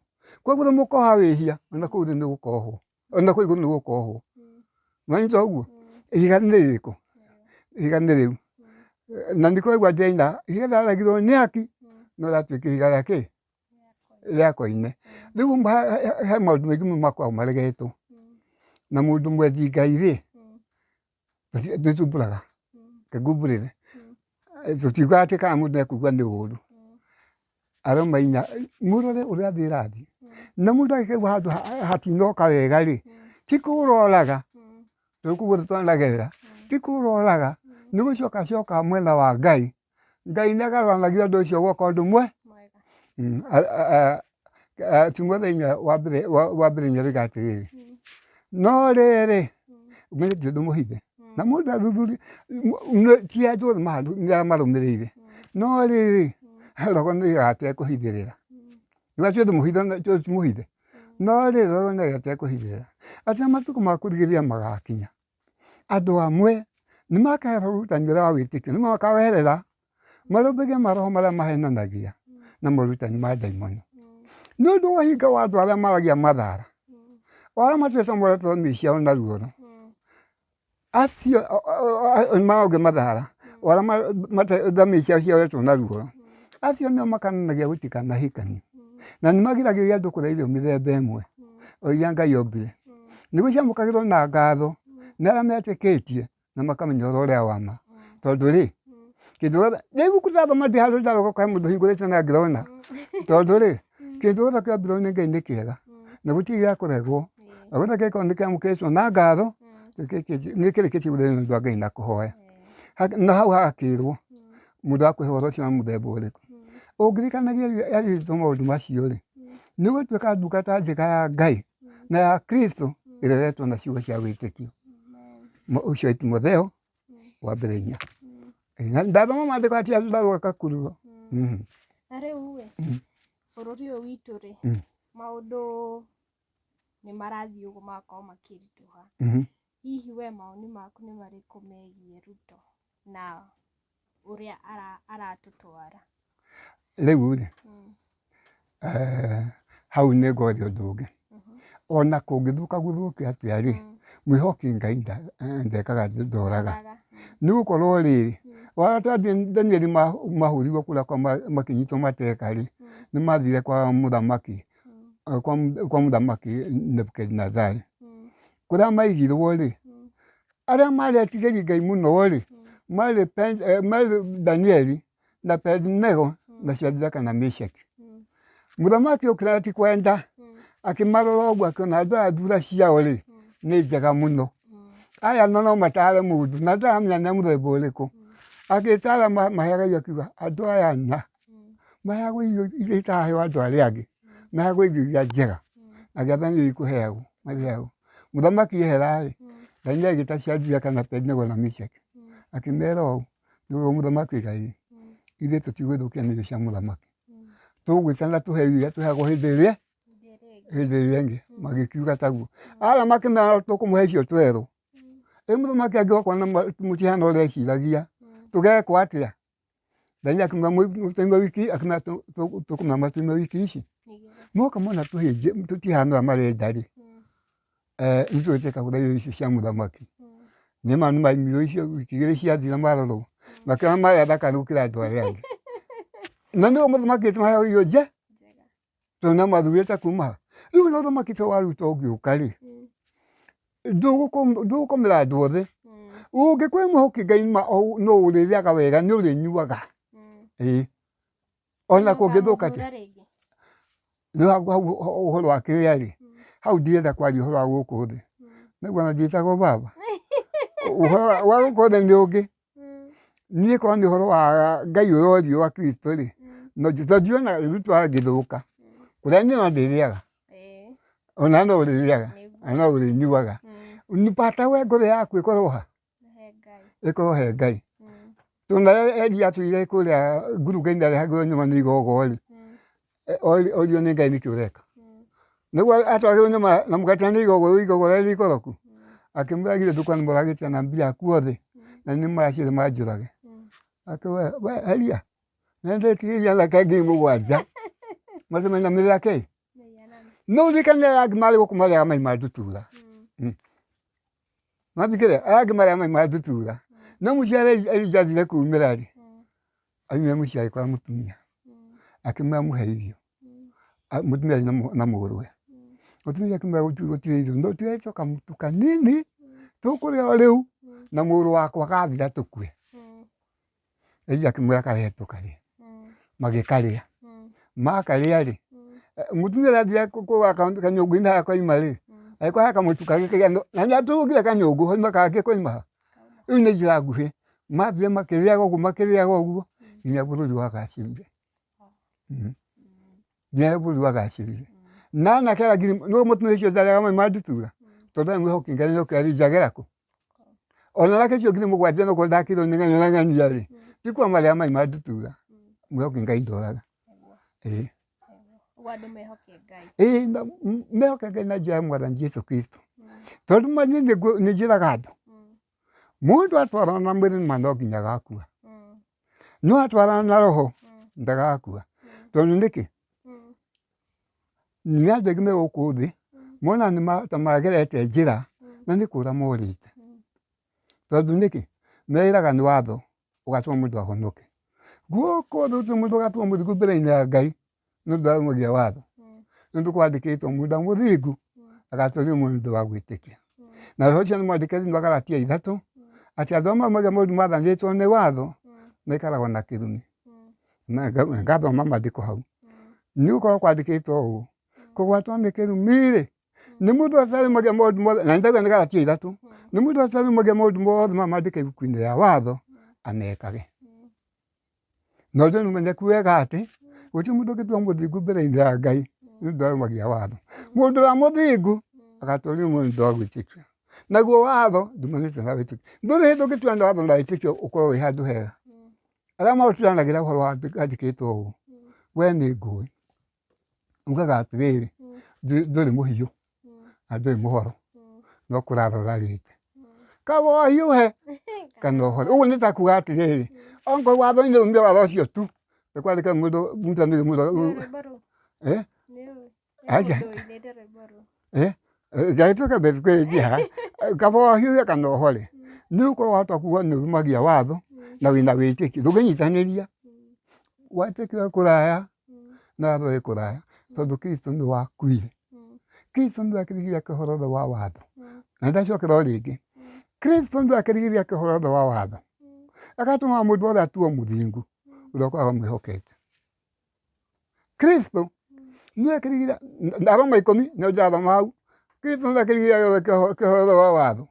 Kwagũtha mũkoha wĩhia, ona kũu thĩ nĩ gũkohwo. Ona kũu igũrũ nĩ gũkohwo. Mwanyita ũguo? Ihiga nĩ rĩrĩkũ? Ihiga nĩ rĩu. Na ndikũigua ndĩraina, ihiga rĩaragirwo nĩ aki, no rĩatuĩka ihiga rĩa kĩ? Rĩa koine. Rĩu he maũndũ maingĩ makoragwo maregetwo. Na mũndũ mwendi Ngai-rĩ, ndũthumbũraga. Ngũmbũrĩre. Tũtiugaga atĩ kana mũndũ nĩekũigua nĩ ũũru. Aroma inya, mũrore ũrĩa thĩ ĩrathiĩ. Na mũndũ angĩkaigua handũ hatinoka wega-rĩ, ti kũũroraga. Tũkũguo twanagerera. Ti kũũroraga. Nĩ gũcoka mwena wa Ngai. Ngai nĩagarũranagia ũndũ ũcio gwaka ũndũ mwega. Timotheo inya wa mbere inya rĩoiga atĩrĩrĩ, no rĩrĩ, ũmenyete ũndũ mũhithe. Na mũndũ athuthuria, ti andũ othe nĩamarũmĩrĩire. No rĩrĩ, rogo nĩoigaga atekũhithĩrĩra. Nĩwatuĩ ũndũ mũhithe ti mũhithe. No rĩrĩ, rogo nĩoigaga atekũhithĩrĩra. Atĩ matukũ ma kũrigĩrĩria magakinya. Andũ amwe nĩmakaherwo ũrutani ũrĩa wa wĩtĩkio, nĩmo makaweherera marũmbĩge maroho marĩa mahenanagia na morutani ma ndaimono. Nĩ ũndũ wa hinga wa andũ arĩa maragia mathaara. O arĩa matuĩte moretwo mĩciĩ ciao na ruoro. Acio marogia mathaara. O arĩa mĩciĩ ciao cioretwo na ruoro. Acio nĩo makananagia gũtikanahikanie. na nimagiragĩria andũ kũrĩa irio mĩthemba ĩmwe o iria Ngai ombire nĩguo ciamũkagĩrwo na ngatho nĩ arĩa metĩkĩtie na makamenya ũrĩa wa ma tondũ rĩ kĩndũ gĩothe rĩu ibuku ndathoma ndĩ handũ ndaroka kwa mũndũ hingũrĩte na ngĩrona tondũ rĩ kĩndũ gĩothe kĩombirwo nĩ Ngai nĩ kĩega na gũtirĩ gĩa kũregwo na gũothe gĩkorwo nĩ kĩamũkĩrĩtwo na ngatho nĩ kĩrĩkĩtie gũthiĩ nĩ ũndũ wa Ngai na kũhoya na hau hagakĩrwo mũndũ akũhe ũhoro ũcio wa mũthemba ũrĩkũ ũngĩrikanagia yarĩtwo maũndũ macio rĩ nĩ gũtuĩka ndungata njega ya Ngai na ya Kristo ĩreretwo na ciugo cia wĩtĩkio ũcio Timotheo wa mbere 4 na ndathoma maandĩko ati ndaroka kurwo na rĩu we bũrũri ũyũ witũ rĩ maũndũ nĩ marathiĩ ũguo magakorwo makĩritũha hihi we maoni maku nĩ marĩkũ megiĩ Ruto na ũrĩa aratũtwara rĩu rĩ hau nĩ ngoria ũndũ ũngĩ ona kũngĩthũka gũthũke atĩa rĩ mwĩhoki Ngai ndekaga ndoraga nĩ gũkorwo rĩrĩ wata Danieli mahũrirwo kũrĩa makĩnyitwo mateka rĩ nĩ mathire kwa mũthamaki Nebukadinezari kũrĩa maigirwo rĩ arĩa maretigĩri Ngai mũno rĩ marĩ Danieli na Abedinego na Shadraka na Meshaki mũthamaki ũkĩra ti kwenda akĩmarora ũguo akĩona andũ aya thura ciao rĩ nĩ njega mũno aya no matare mũndũ na ndaramenya nĩ mũthemba ũrĩkũ agĩtara maheaga irio akiuga andũ aya na maheagwo irio iria itaheo andũ arĩa angĩ maheagwo irio iria njega agĩathana irio ikũheagwo marĩheagwo mũthamaki ehera rĩ Danieli agĩta Shadraka na Abedinego na Meshaki akĩmera ũũ nĩguo mũthamaki Ngai ithuĩ tũtigũthũkia irio cia mũthamaki tũgwĩtana tũhe irio tũheagwo hĩndĩ ĩrĩa ĩngĩ magĩkiuga taguo arĩa makĩmera tũkũmũhe icio twerũ mũthamaki angĩoka na mũtihana ũrĩa eciragia tũgekwo atĩa Danieli akĩmera mũtũime wiki akĩmera tũkũmera matũime wiki ici moka mona tũtihana ũrĩa marenda rĩ nĩtũgĩtĩka kũrĩa irio icio cia mũthamaki nĩma nĩ maimiro icio wiki igĩrĩ ciathira marorwo makĩona marĩa thaka gũkĩra andũ arĩa angĩ na nĩguo mũthamaki ĩtũmaheo irio njega tondũ nĩamathurĩte kuma rĩu na ũthamaki ta wa Ruto ũngĩũka rĩ ndũgũkomera andũ othe ũngĩkorwo mwĩhoki Ngai no ũrĩrĩaga wega nĩ ũrĩnyuaga ona kũngĩthũka atĩa rĩu hau ũhoro wa kĩrĩa rĩ hau ndienda kwaria ũhoro wa gũkũ thĩ nĩguo ona ndiĩtagwo baba ũhoro wa gũkũ thĩ nĩ ũngĩ niĩ korwo nĩ ũhoro wa Ngai ũrorio wa Kristo rĩ tondũ ndiona Ruto angĩthũka kũrĩa niĩ no ndĩrĩaga ona no ũrĩrĩaga no ũrĩnyuaga bata we ngoro yaku ĩkorwo ha ĩkorwo he Ngai tondũ Elia atũire kũrĩa ngurunga-inĩ arehagĩrwo nyama nĩ igogo rĩ orio nĩ Ngai nĩkĩ ũreka nĩguo atwaragĩrwo nyama na mũgate nĩ igogo rĩu igogo rĩrĩa rĩikoroku akĩmwĩra githĩ ndũkanĩmoragĩte na mbia yaku othe na nĩ maciĩrĩ manjũrage akĩwe we Elia nĩndĩtigĩria reke ngiri mũgwanja matũmenamĩrĩra kĩ no ũrikane aya angĩ marĩ gũkũ marĩaga mai ma ndutura mathikĩrĩria aya angĩ marĩaga mai ma ndutura no mũciĩ Elija athire kumĩra rĩ aumire mũciĩ agĩkora mũtumia akĩmwĩra mũhe irio mũtumia na mũrũwe mũtumia akĩmwĩra gũtirĩ irio no tuoete kamũtu kanini tũkũrĩa o rĩu na mũrũ wakwa gathira tũkue Elija akĩmwĩra karehe tũkarĩe magĩkarĩa makarĩa rĩ mũtumia ũrĩa athire kanyũngũ-inĩ harĩa koima rĩ agĩkora he kamũtu kagĩkĩgĩa na nĩatũrũgire kanyũngũ hoima kangĩ koima ha rĩu nĩ njĩra nguhĩ mathire makĩrĩaga ũguo nginya bũrũri wagacĩrire nginya bũrũri wagacĩrire na anake arĩa ngiri nĩguo mũtumia ũcio ndarĩaga mai ma ndutura tondũ arĩ mwĩhoki Ngai nĩokĩra Elija kũ ona nake icio ngiri mũgwanja nokorwo ndakĩrwo nĩ ng'ania rĩ tikuo marĩa mai ma ndutura mwĩhoki Ngai ndoraga mehoke Ngai na njĩra ya Mwathani Jesũ Kristo tondũ nĩ njĩraga andũ mũndũ atwarana na mwĩrĩ nĩma no nginya agakua no atwarana na roho ndagakua tondũ nĩkĩ nĩ andũ aingĩ me gũkũ thĩ mona nĩmagerete njĩra na nĩ kũũra morĩte tondũ nĩkĩ merĩraga nĩ watho ũgatũma mũndũ ahonoke gũkũ thĩ mũndũ agatũma mũthiku mbere-inĩ ya Ngai nũndũraumagia watho nĩtũkwandĩkĩtwo muda mũthingu agatũria mũndũ wa gwĩtĩkia na roho ũcio nĩ mwandĩke thĩinĩ wa Galatia 3 atĩ andũ maumagia maũndũ mathanĩtwo nĩ watho maikaragwo na kĩrumi na ngathoma maandĩko hau nĩgũkorwo kwandĩkĩtwo ũũ kũgwatwo nĩ kĩrumi-rĩ nĩ mũndũ ũtarumagia maũndũ mothe na ndauga nĩ Galatia 3 nĩ mũndũ ũtarumagia maũndũ mothe maandĩke ibuku-inĩ rĩa watho amekage na ũndũ nĩũmenyeku wega atĩ gũtirĩ mũndũ ũngĩtua mũthingu mbere-inĩ ya Ngai nĩũndũ arũmagia watho mũndũ wa mũthingu agatũrio mũndũ wa gwĩtĩkio naguo watho ndumanĩte na wĩtĩkio ndũrĩ hĩndĩ ũngĩtuana watho na wĩtĩkio ũkorwo wĩ handũ hega arĩa maũtuanagĩra ũhoro wandĩkĩtwo ũũ we nĩ ngũĩ ugaga atĩrĩrĩ ndũrĩ mũhiũ na ndũrĩ mũhoro no kũrarora rĩte kaba ũhiũhe kana ũhore ũguo nĩ ta kuga atĩrĩrĩ ongo watho-inĩ umia watho ũcio tu nĩkwandĩka mũndũ mũtanĩri mũndũ aja gagĩtuĩka mbĩtũkĩrĩkia kaba ũhiũhe kana ũhore nĩgũkorwo wahota kuga nĩũrumagia watho na wĩna wĩtĩkio ndũngĩnyitanĩria wĩtĩkio wĩ kũraya na watho wĩ kũraya tondũ Kristo nĩ wakuire Kristo nĩ akĩrigiria kĩhoro wa watho na ndacokera o rĩngĩ Kristo nĩ akĩrigiria kĩhoro wa watho agatũma mũndũ wothe atuo mũthingu ũrĩa ũkoragwo mwĩhokete Kristo nĩ akĩrigiria Aroma 10 nĩ ndĩrathoma hau Kristo nĩ akĩrigiria kĩhoro wa watho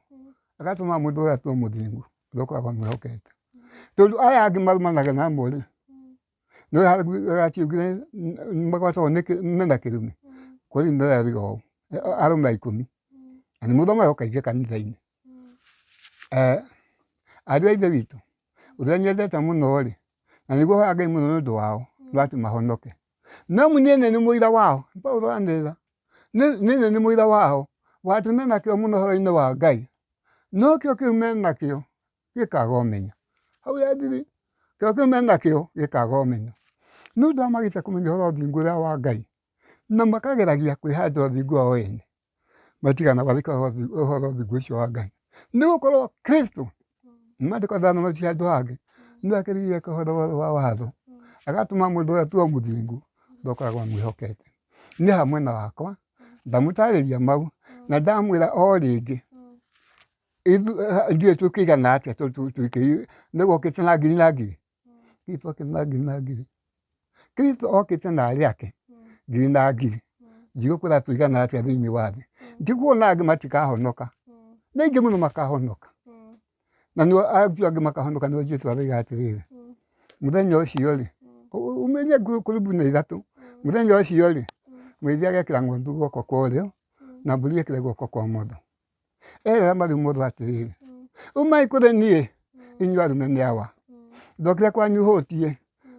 agatũma mũndũ wothe atuo mũthingu ũrĩa ũkoragwo mwĩhokete tondũ aya angĩ marumanaga namo-rĩ nĩũraciugire magwatagwo mena kĩrumi kũrĩ nĩrariga ũũ Aroma 10 na nĩ mũthome kaingĩ kanitha-inĩ ariũ a ithe witũ ũrĩa nyendete mũno-rĩ na nĩguo hoya Ngai mũno nĩ ũndũ wao atĩ mahonoke no amu niĩ nĩ mũira wao Paũlũ anĩrĩra niĩ nĩ mũira wao wa atĩ menakĩo mũno ũhoro-inĩ wa Ngai no kĩo kĩu menakĩo gĩkaga ũmenyo hau yathiri kĩo kĩu menakĩo gĩkaga ũmenyo nĩ ũndũ amagĩte kũmenya ũhoro ũthingu ũrĩa wa Ngai na makageragia kwĩhandĩra ũthingu wao ene matigana gwathĩka ũhoro ũthingu ũcio wa Ngai nĩgũkorwo Kristo maandĩko ndanomatia handũ hangĩ nĩ akĩrigiria kĩhoro wa watho agatũma mũndũ ũrĩa atuo mũthingu ndokoragwo mwĩhokete niĩ hamwe na wakwa ndamũtarĩria mau na ndamwĩra o rĩngĩ ithuĩ tũkĩigana atĩa nĩguo okĩte na ngiri na ngiri Kristo okĩte na ngiri na ngiri Kristo okĩte na arĩa ake ngiri na ngiri ndigũkwĩra tũigana atĩa thĩinĩ wa thĩ ndikuona angĩ matikahonoka na aingĩ mũno makahonoka na nĩ angĩ makahonoka nĩo Jesũ aroiga atĩrĩrĩ mũthenya ũcio-rĩ umenye ngurubu nĩ ithatũ mũthenya ũcio-rĩ mwĩthia agekĩra ng'ondu guoko kwa ũrĩo na mbũri ĩkĩre guoko kwa ũmotho erĩra marĩ mũndũ atĩrĩrĩ umai kũrĩ niĩ inyuĩ arũme nĩ awa ndokire kwanyu hũtiĩ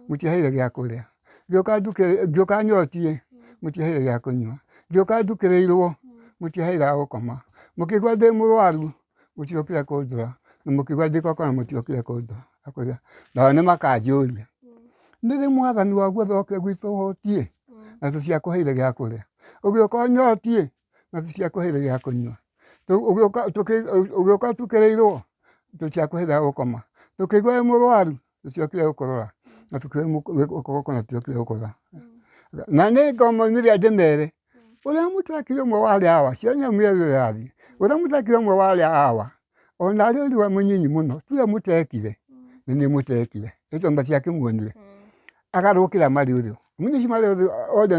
mũtiaheire gĩa kũrĩa ngĩũka nyotiĩ mũtiaheire gĩa kũnyua ngĩũka ndukĩrĩirwo mũtiaheire ha gũkoma mũkĩigua ndĩ mũrwaru mũtiokire kũndora na mũkĩigua ndĩkokora mũtiokire kũndora akoiga nao nĩ makanjũria nĩrĩ mwathani wa guothe okire gwitũ hũtiĩ na tũtiakũheire gĩa kũrĩa ũgĩũka ũnyotiĩ na tũtiakũheire gĩa kũnyua ũgĩũka tukĩrĩirwo tũtiakũheire ha gũkoma tũkĩigua wĩ mũrwaru tũtiokire gũkũrora na tũkĩgũkona tũtiokire gũkũrora na nĩ ngomaumĩrĩa ndĩmere ũrĩa mũtekire ũmwe wa arĩa awa cianyamire rĩrathiĩ ũrĩa mũtekire ũmwe wa arĩa awa ona arĩ ũriwa mũnyinyi mũno tiwe mũtekire nĩ niĩ mũtekire ĩcio matiakĩmuonire agarũkĩra marĩ ũrĩo mũnyici marĩ othe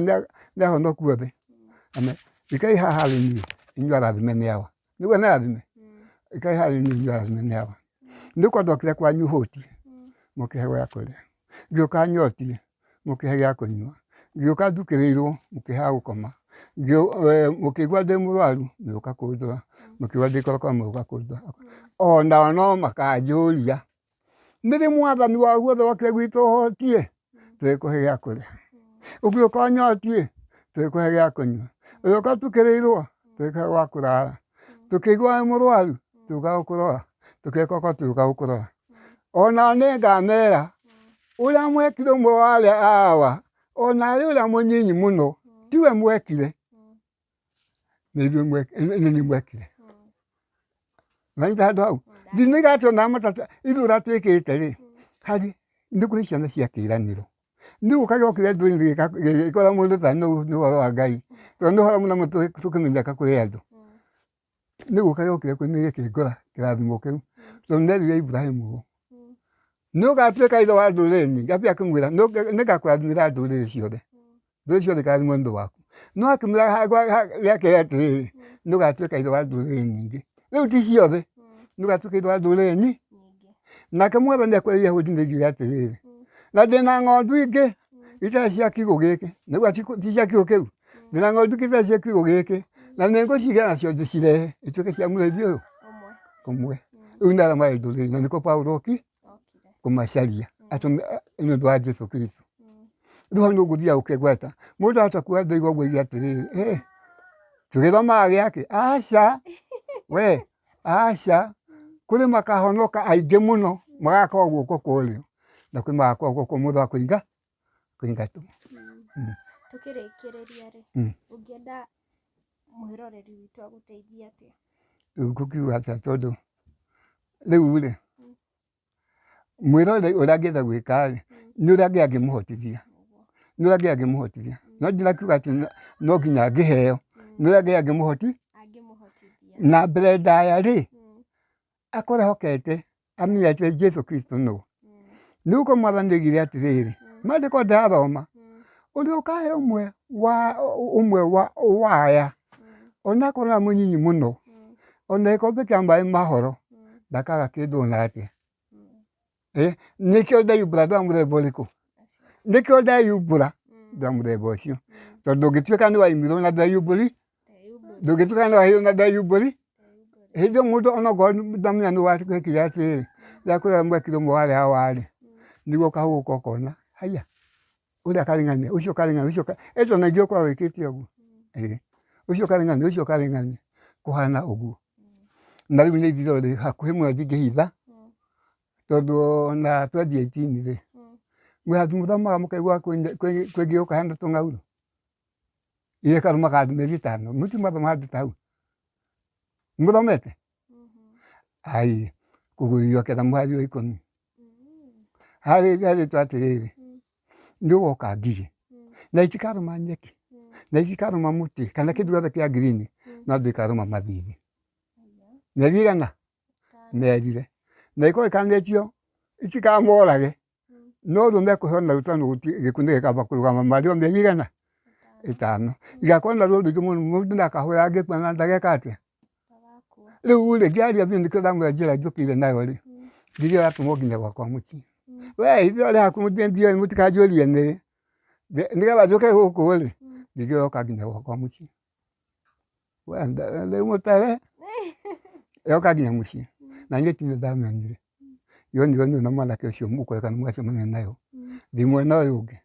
nĩ ahonoku othe ikai haha harĩ niĩ inyuĩ arathime nĩ awa nĩguo nĩ arathime ikai harĩ niĩ inyuĩ arathime nĩ awa nĩũkorwo ndokire kwanyu hũtiĩ mũkĩhe gĩa kũrĩa ngĩũka nyotiĩ mũkĩhe gĩa kũnyua ngĩũka ndukĩrĩirwo mũkĩhe ha gũkoma mũkĩigua ndĩ mũrwaru mũgĩũka kũndora mũkĩigua ndĩkorokora mũgĩũka kũndora onao no makanjũria nĩrĩ mwathani wa guothe okire gwitũ hũtiĩ tũgĩkũhe gĩa kũrĩa ũgĩũka ũnyotiĩ tũgĩkũhe gĩa kũnyua ũgĩũka tukĩrĩirwo tũgĩkũhe gwa kũrara tũkĩigua wĩ mũrwaru tũgĩũka gũkũrora tũgĩkoko tũgĩũka gũkũrora onao nĩ ngamera ũrĩa mwekire ũmwe wa arĩa awa ona arĩ ũrĩa mũnyinyi mũno tiwe mwekire nĩ niĩ mwekire naitha handũ hau ndinoiga atĩ ona matata ithuĩ ũrĩa twĩkĩte-rĩ harĩ nĩ kũrĩ ciana cia kĩĩranĩro Ndio kaga kile nduri ikora mundu ta no wa Ngai tondu hora muna mutu tukimenya kakure andu ndio kaga kile kwini kigora kirathimo kiu tondu ndio Ibrahimu no gatuika itho wa ndureni ngabia kumwira no nigakurathimira ndureni ciothe ndureni ciothe karathimo ndu waku no akimwira yake atiriri ndugatuika itho wa ndureni nyingi riu ti ciothe ndugatuika itho wa ndureni nyingi nake Mwathani akwĩrire gũthingithia atĩrĩrĩ na ndĩna ng'ondu ingĩ itarĩ cia kiugũ gĩkĩ nĩguo ti cia kiugũ kĩu ndĩna ng'ondu ingĩ itarĩ cia kiugũ gĩkĩ na nĩngũcigĩa nacio ndĩcirehe ituĩke cia mũrĩithi ũyũ ũmwe rĩu nĩ arĩa marĩ ndũrĩrĩ na nĩko Paũlũ kũmacaria nĩ ũndũ wa Jesũ Kristo rĩu hau nĩũgũthiaga ũkĩgweta mũndũ ahota kuoya ndũiga ũguo igue atĩrĩrĩ tũgĩthomaga gĩakĩ aca we aca kũrĩ makahonoka aingĩ mũno magakorwo guoko kwa ũrĩo na kwĩ magakorwo guoko kwa ũmotho wa kũingatwo. Tũkĩrĩkĩrĩria rĩ ũngĩenda mwĩroreri witũ agũteithie atĩa? Rĩu ngũkiuga atĩa tondũ rĩu rĩ mwĩroreri ũrĩa angĩenda gwĩka rĩ nĩ ũrĩa angĩmũhotithia no ndinakiuga atĩ no nginya angĩheo nĩ ũrĩa angĩmũhotithia na mbere ndaya rĩ akore hokete amenyete Jesũ Kristo no rĩu ko Mwathani nĩoigire atĩrĩrĩ maandĩko ndĩrathoma ũrĩa ũkahe ũmwe wa aya onakorwo na mũnyinyi mũno ona gĩkombe kĩa maaĩ mahoro ndakaga kĩndũ ona atĩa nĩkĩo ndeyumbũra ndĩ wa mũthemba ũrĩkũ nĩkĩo ndeyumbũra ndĩ wa mũthemba ũcio tondũ ndũngĩtuĩka nĩ waimirwo na ndeyumbũri ndũngĩtuĩka nĩ waheirwo na ndeyumbũri hĩndĩ ĩyo mũndũ onokorwo ndamenya nĩ wagwĩkire atĩrĩrĩ rĩrĩa kwĩra mwekire ũmwe warĩ haha warĩ nĩguo ũkahũgũka ũkona haiya ũrĩa karĩng'ania ũcio karĩng'ania ũcio ĩtĩ ona ingĩ ũkorwo wĩkĩte ũguo ũcio karĩng'ania kũhana ũguo na rĩu nĩ ithirĩro rĩ hakuhĩ mũno ndingĩhitha tondũ ona 2018 rĩ mwĩhati mũthomaga mũkaigua kwĩngĩũka hana tũng'aurũ iria karũmaga mĩeri 5 mũtimathomaga handũ ta hau mũthomete ai kũgũririo ketha mũhari wa 10 harĩ atĩrĩrĩ nĩ ũgoka ngigĩ na itikarũma nyeki na itikarũma mũtĩ kana kĩndũ gĩothe kĩa ngirini no ndĩkarũma mathithi mĩeri igana merire na ikorwo ikanĩtio itikamorage no rĩu mekũheo na rũtano gĩkundi gĩkamba kũrũgama marĩ o mĩeri igana 5 igakorwo na ruo rũingĩ mũno mũndũ ndakahũra angĩkua na ndageka atĩa rĩu rĩ ngĩaria biũ nĩkĩo ndamwĩra njĩra njũkĩire nayo rĩ ngigĩ yatũmwo nginya gwakwa mũciĩ we ithuĩ arĩ hakuhĩ ndiũĩ mũtikanjũrie nĩgetha njũke gũkũ rĩ ngigĩ yoka nginya gwakwa mũciĩ rĩu mũtare yoka nginya mũciĩ na niĩ ti niĩ ndamĩonire yonirwo nĩ na mwanake ũcio mũkũreka nĩ mwacemania nayo thĩ mwena ũyũ ũngĩ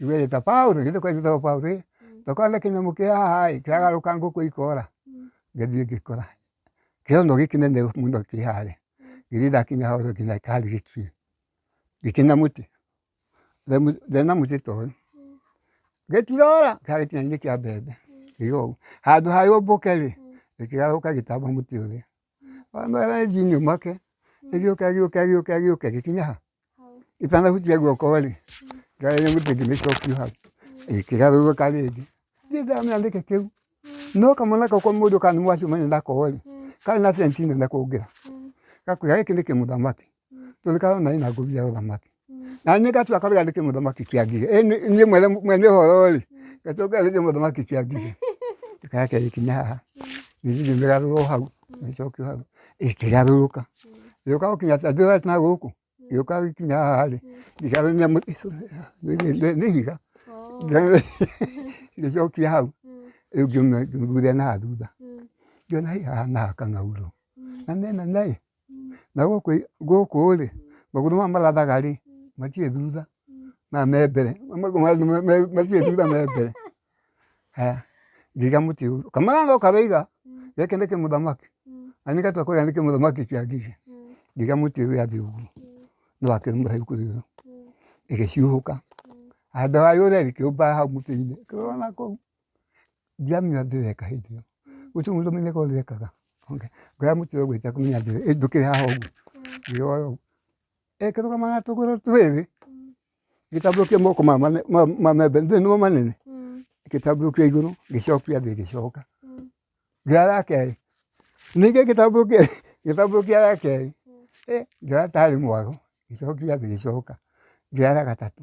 igua ĩta Paũlũ githĩ kwĩtagwo Paũlũ tũkona kĩnyamũ kĩ haha kĩragarũka ngũkũ ikora ngĩthiĩ ngĩkora kĩono gĩkĩnene mũno kĩ harĩa gĩthiĩ ndakinya hau nginya karĩ gĩkire gĩkinya mũtĩ ndena mũtĩ ta ũyũ gĩtirora gĩkinya-inĩ kĩa mbembe gĩgũu handũ ha yũmbũke rĩ gĩkĩgarũka gĩtamba mũtĩ ũrĩa wamera njini make gĩgĩũke gĩkinya ha gĩtanahutia guoko rĩ ngarĩ mũtĩ ngĩmĩcokio hau gĩkĩgarũrũka rĩngĩ ndiĩ ndamenya nĩkĩ kĩu no kamwana kau kwa mũndũ kana mwacemania nako rĩ karĩ na sense nene kũngĩra gakwĩra gĩkĩ nĩ kĩmũthamaki tondũ karona ĩna ngũbia ya ũthamaki na niĩ ngatua karũga nĩ kĩmũthamaki kĩa ngigĩ niĩ mwene ũhoro rĩ gatuĩka nĩ kĩmũthamaki kĩa ngigĩ gĩkaya gĩkinya haha gĩthiĩ ngĩmĩgarũra o hau gĩcokio hau ĩkĩgarũrũka gĩũka gũkinya ndĩrona na gũkũ gĩũka gĩkinya haha rĩ gĩgarũrania nĩ higa gĩcokia hau rĩu ngĩmĩguria na thutha ngĩona hahana kang'aurũ na mena naĩ na gũkũ rĩ magũrũ maya marathaga rĩ matirĩ thutha maya me mbere matirĩ thutha me mbere haya ngĩiga mũtĩ ũyũ kamwana no karoiga gĩkĩ nĩ kĩmũthamaki na niĩ ngatua kũrĩa nĩ kĩmũthamaki kĩa ngigĩ ngĩiga mũtĩ ũyũ athiĩ ũguo nĩ wakĩrĩ mũraihu kũrĩ ũyũ ĩgĩciũhũka handũ ha yũre rĩkĩũmba hau mũtĩ-inĩ kĩrora na kũu ndiamenya ndĩreka hĩndĩ ĩyo gũtirĩ mũndũ ũmenyeka ũrĩa ekaga ngoya mũtĩ ũyũ gwĩta kũmenya ndũkĩrĩ haha ũguo ngĩoya ũguo ĩkĩrũgama na tũgũrũ twĩrĩ gĩtambũrũkia moko mamembe nĩmo manene gĩtambũrũkia igũrũ gĩcokia thĩ gĩcoka ngĩoya ya kerĩ ningĩ gĩtambũrũkia ya kerĩ ngĩoya tarĩ mwago gĩcokia thĩ gĩcoka ngĩoya ya gatatũ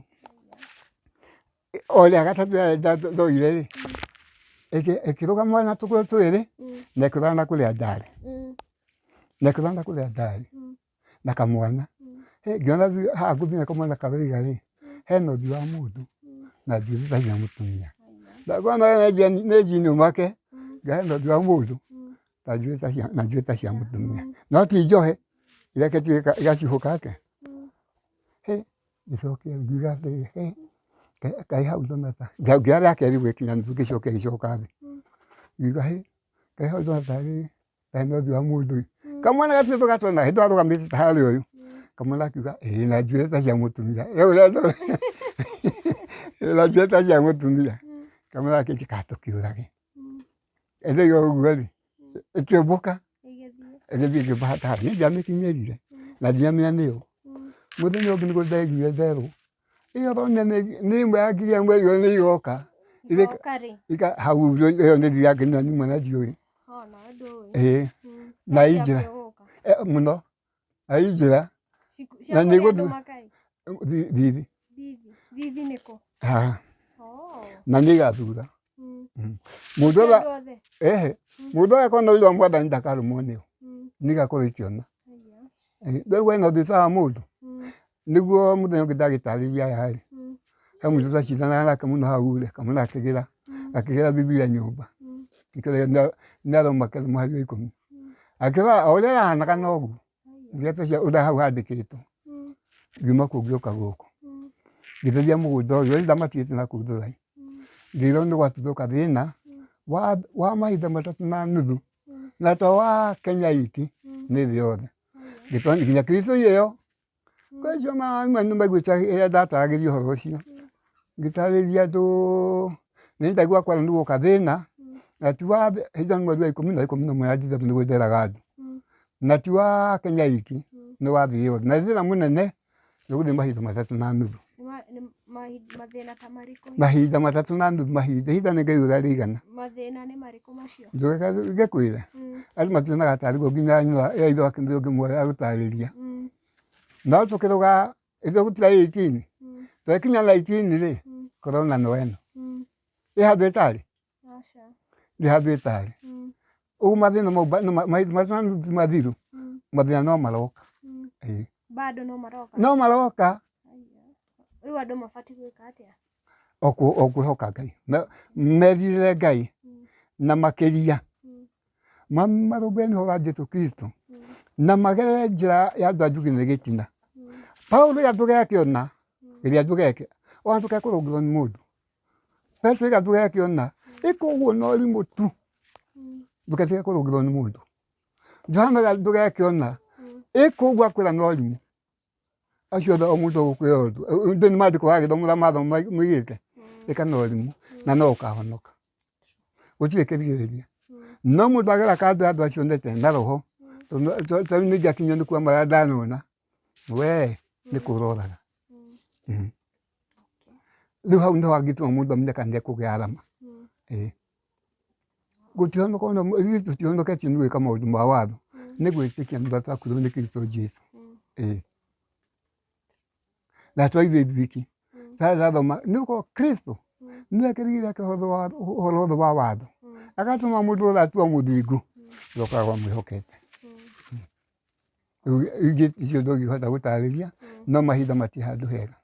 o rĩa gatatũ ndoire rĩ ĩkĩrũgama na tũgũrũ twĩrĩ na ĩkĩrora na kũrĩa ndarĩ na kamwana ngĩona haha ngũthiĩ na kamwana karoiga rĩ hena ũthiũ wa mũndũ na njuĩrĩ ta cia mũtumia ndakona nĩ njini make hena ũthiũ wa mũndũ na njuĩrĩ ta cia mũtumia no ti njohe ireketio igacihũka ke gĩcokia ngiuga atĩrĩ kaĩ hau ndona ta ngĩoya rĩa kerĩ gwĩkinya nuthu gĩcokia gĩcoka thĩ ngiuga kaĩ hau ndona tarĩ hena ũthiũ wa mũndũ kamwana gacio tũgatwona hĩndĩ arũgamĩte ta harĩa ũyũ kamwana akiuga na njuĩrĩ ta cia mũtumia na njuĩrĩ ta cia mũtumia kamwana gakĩ katũkĩũrage endaga ũguo rĩ ĩkĩũmbũka ĩgĩthiĩ ĩkĩmbaha harĩa niĩ ndiamĩkinyĩrire na ndiamenya nĩyo mũthenya ũngĩ nĩguo ndaiguire nderwo ĩyo nĩ ĩmwe ya ngiri ya mweri ũyũ nĩ igoka hau ĩyo nĩ ndirakĩnyua nyuma na ndiũĩ na injĩra mũno ainjĩra na nĩgũthiĩ thithi nĩkũ na nĩigathura mũndũ ũrĩa akona ũira wa mwathani ndakarũmwo nĩyo nĩigakorwo ikĩona rĩu hena ũthiũ ta wa mũndũ nĩguo mũthenya ũngĩ ndagĩtarĩria yarĩ he mũndũ twacindanaga nake mũno hau rĩ kamwana gakĩgĩra Bibilia nyũmba nĩaroma mũhari wa 10 akĩrora o ũrĩa arahanaga noguo ũrĩa hau handĩkĩtwo ngiuma kũu ngĩũka gũkũ ngĩtheria mũgũnda ũyũ ndamatigĩte na kũu Thũrai ngĩrwo nĩ gwatuthũka thĩna wa mahinda 3.5 na to wa Kenya iki nĩ thĩ yothe nginya Kristo ĩyo kwĩcio nĩmaiguĩte ĩrĩa ndataragĩria ũhoro ũcio ngĩtarĩria andũ nĩ ndaigua kwara nĩ gũka thĩna na ti wa hĩndĩ mweri wa 10 na 11 ya Dithemba nĩguo nderaga andũ na ti wa Kenya iki nĩ wa thĩ yothe na thĩna mũnene nĩgũthiĩ mahinda 3.5 mahinda 3.5 ihinda nĩ Ngai ũrĩa rĩigana mathĩna nĩ marĩkũ macio ngĩkwĩra andũ mationaga tarĩguo nginya ya ithe wake nĩ ũngĩ mwega agũtarĩria no tũkĩrũga ithuĩ gũtirĩ 18 twekinya 19 rĩ korona no ĩno ĩhandũ ĩtarĩ ndĩhandũ ĩtarĩ ũguo mathĩna mau mathiru mathĩna no maroka bado no maroka rĩu andũ mabatiĩ gwĩka atĩa o kwĩhoka Ngai merire Ngai na makĩria marũmbũiye nĩ ũhoro wa Jesũ Kristo na magerere njĩra ya andũ a njugi nĩ gĩtina Paũlũ gatũgekĩona ĩrĩa ndũgeke ona tũkekũrũngĩrwo nĩ mũndũ Petro gatũgekĩona ĩka ũguo na ũrimũ tu ndũketige kũrũngĩrwo nĩ mũndũ Johana gatũgekĩona ĩka ũguo akwĩra na ũrimũ acio othe o mũndũ gũkwĩra ũndũ ndĩ nĩ maandĩko gagĩthomera mathomo moigĩte ĩka na ũrimũ na no ũkahonoka gũtirĩ kĩrigĩrĩria no mũndũ agera kandũ andũ acio ndete na roho tondũ nĩngĩakinyio nĩ kuo marĩa ndanona we nĩ kũroraga rĩu hau nĩho angĩtũma mũndũ amenye kana nĩekũgĩa arama gũtihonoka ithuĩ tũtihonoketie nĩ gwĩka maũndũ ma watho nĩ gwĩtĩkia nĩ twakuĩrwo nĩ Kristo Jesũ na twaithuĩ ithuiki tarathoma nĩ gũkorwo Kristo nĩwe kĩrigĩrĩria kĩa ũhoro wothe wa watho agatũma mũndũ ũrĩa atua mũthingu ũkoragwo mwĩhokete rĩu icio ndũngĩhota gũtarĩria no mahinda mati handũ hega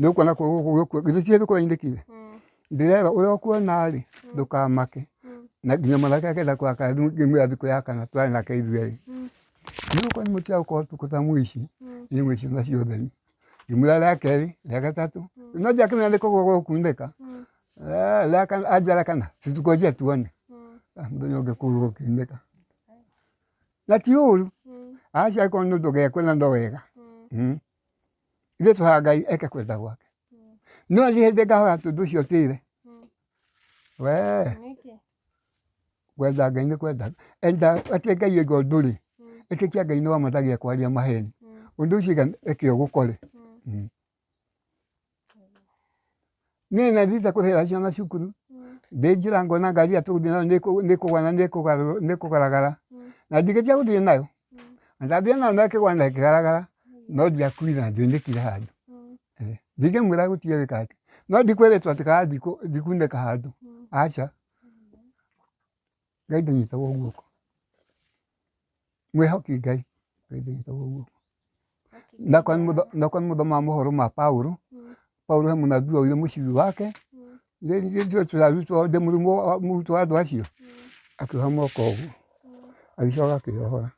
nĩ ũkuona githĩ ciĩ tũkũrainĩkire ndĩrera ũrĩa ũkuona-rĩ ndũkamake na nginya mwanake akenda kwaka ngĩmwĩra thikũ ya kana twarĩ nake ithuerĩ nĩ gũkorwo nĩmũtiga gũkorwo tũkũta mũici imwe icio nacio theri ngĩmwĩra rĩa kerĩ rĩa gatatũ no ndiakĩmenya nĩ kũgũrwo gũkunĩka anjĩra kana tũtũkwenjia tuone mũthenya ũngĩ kũgũrwo gũkunĩka na ti ũru acio angĩkorwo nĩ ũndũ gekwĩra ndo wega ithuĩ tũhoya Ngai eke kwenda gwake no niĩ hĩndĩ ngahoya tondũ ũcio ũtĩre we kwenda Ngai nĩ kwenda enda atĩ Ngai ĩngĩ ndũrĩ ĩtĩkia Ngai nĩ wamatagia kwaria maheni ũndũ ũcio eke ũgũkore Nĩ nathiĩte kũrĩhĩra ciana cukuru ndĩ njĩra ngona ngari tũgũthiĩ nayo nĩkũgwa na nĩkũgaragara na ndigĩtia gũthiĩ nayo na ndathiĩ nayo nekĩgwa na ĩkĩgaragara no ndiakuire na ndionekire handũ ndingĩmwĩra gũtige wĩka atĩ no ndikwĩrĩtwo atĩ kana ndikunĩka handũ aca Ngai ndũnyitagwo guoko mwĩhoki Ngai ndũnyitagwo guoko nakorwo nĩ mũthoma mohoro ma Paulo Paulo he mũnabii waũire mũcibi wake rĩngĩ tũrarutwo ndĩ mũrutwo wa andũ acio akĩoha moko ũguo agĩcoka akĩohora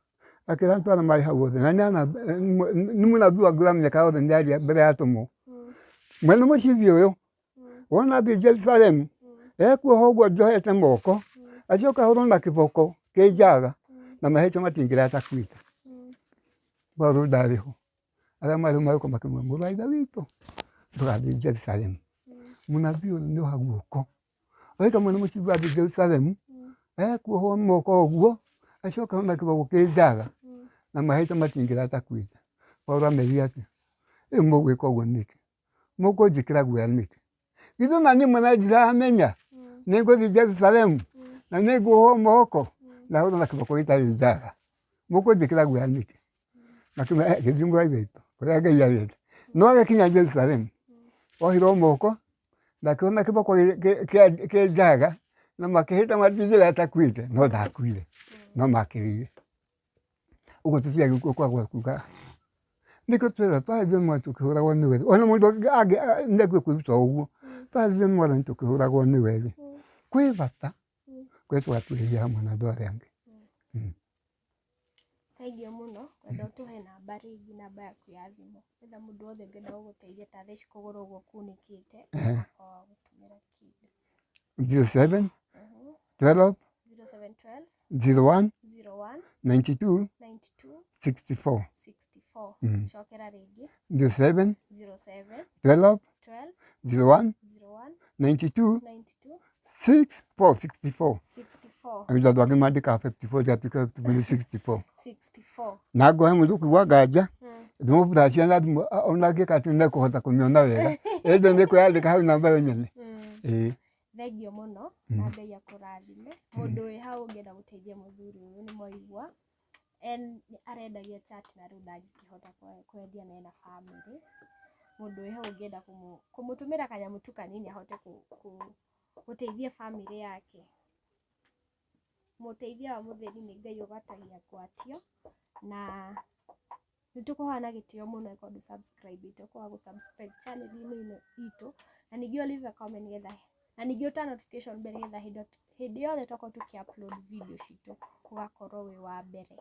akĩra andũ arĩa marĩ hau othe na nĩ mũnabii wangĩ ũramenyeka othe nĩ aria mbere ya atũmwo mwene mũcibi ũyũ wona athiĩ Jerusalemu ekuoha ũguo njohete moko acoka ahũrwo na kĩboko kĩ njaga na mahĩtia matingĩrĩa atakuĩte Paulo ndarĩ ho arĩa marĩ magĩũka makĩmwĩra mũrũ wa ithe witũ ndũgathiĩ Jerusalemu mũnabii ũyũ nĩoha guoko oĩka mwene mũcibi athiĩ Jerusalemu ekuohwo moko ũguo acoka ahũrwo na kĩboko kĩ njaga na mahĩtia matingĩrĩa atakuĩte Paulo amerire atĩ rĩu mũgwĩka ũguo nĩkĩ mũkũnjĩkĩra guoya nĩkĩ githĩ na niĩ mwene ndiramenya nĩngũthiĩ Jerusalemu na nĩngũohwo moko na ahũrwo na kĩboko gĩtarĩ njaga mũkũnjĩkĩra guoya nĩkĩ nakĩmwĩra gĩthiĩ mũrũ wa ithe witũ ũrĩa Ngai arenda no agĩkinya Jerusalemu ohirwo moko na akĩohwo na kĩboko kĩ njaga na makĩhĩta matingĩrĩa atakuĩte no ndakuire no makĩrĩire ũguo tũtiagĩrĩirwo kwagwo kuga nĩkĩo twĩra twarĩrie mwana tũkĩhũragwo nĩ were ona mũndũ nĩekũĩ kwĩruta ũguo twarĩrie mwana tũkĩhũragwo nĩ were kwĩ bata kwĩ tũgatuĩria hamwe na andũ arĩa angĩ Thaigio mũno kwenda ũtũhe namba rĩngĩ namba yaku ya thimũ nĩgetha mũndũ wothe ũngĩenda gũgũteithia ta thaa ici kũgũra ũguo kunĩkĩte agakorwo gũtũmĩra kĩndũ 07 12 0712 01 92 64 cokera rĩngĩ 07 07 12 12 01 92 64 Andũ angĩ mandĩkaga 54 ndiatuĩka 64 na ngohe mũndũ ũkĩgwa nganja ndĩmũburacia na thimũ ona angĩka atĩ nĩekũhota kũmĩona wega ĩndĩ nĩkwĩyandĩka hau namba ĩyo nyene Thengio mũno na Ngai akũrathime mũndũ wĩ hau ũngĩenda gũteithia mũthuri ũyũ nĩ mwaigua arendagia chat na rĩu ndangĩkĩhota kwendia na ena family mũndũ wĩ hau ũngĩenda kũmũtũmĩra kanyamũ tu kanini ahote gũteithia family yake mũteithia wa mũtheri nĩ Ngai ũgatagia gwatio na nĩtũkũhoya na gĩtĩo mũno ĩkorwo ndũ-subscribe tũkũhoya gũ-subscribe channel-inĩ ĩno itũ na ningĩ leave a comment nĩgetha na ningĩ ũta notification bell nĩgetha hĩndĩ yothe twakorwo tũkĩ-upload video citũ ũgakorwo wĩ wa mbere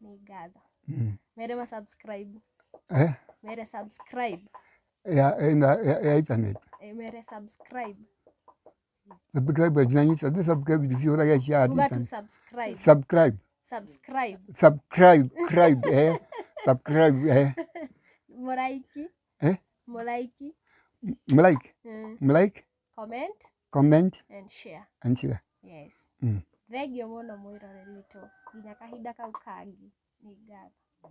nĩ ngatho mere ma-subscribe mere subscribe ya internet mere subscribe subscribe zinanyita tu subscribe ndifiuraga cia uga tu subscribe subscribe muraiki like comment and share yes thengio mũno mwĩroreri witũ nginya kahinda kau kangĩ nĩ ngatho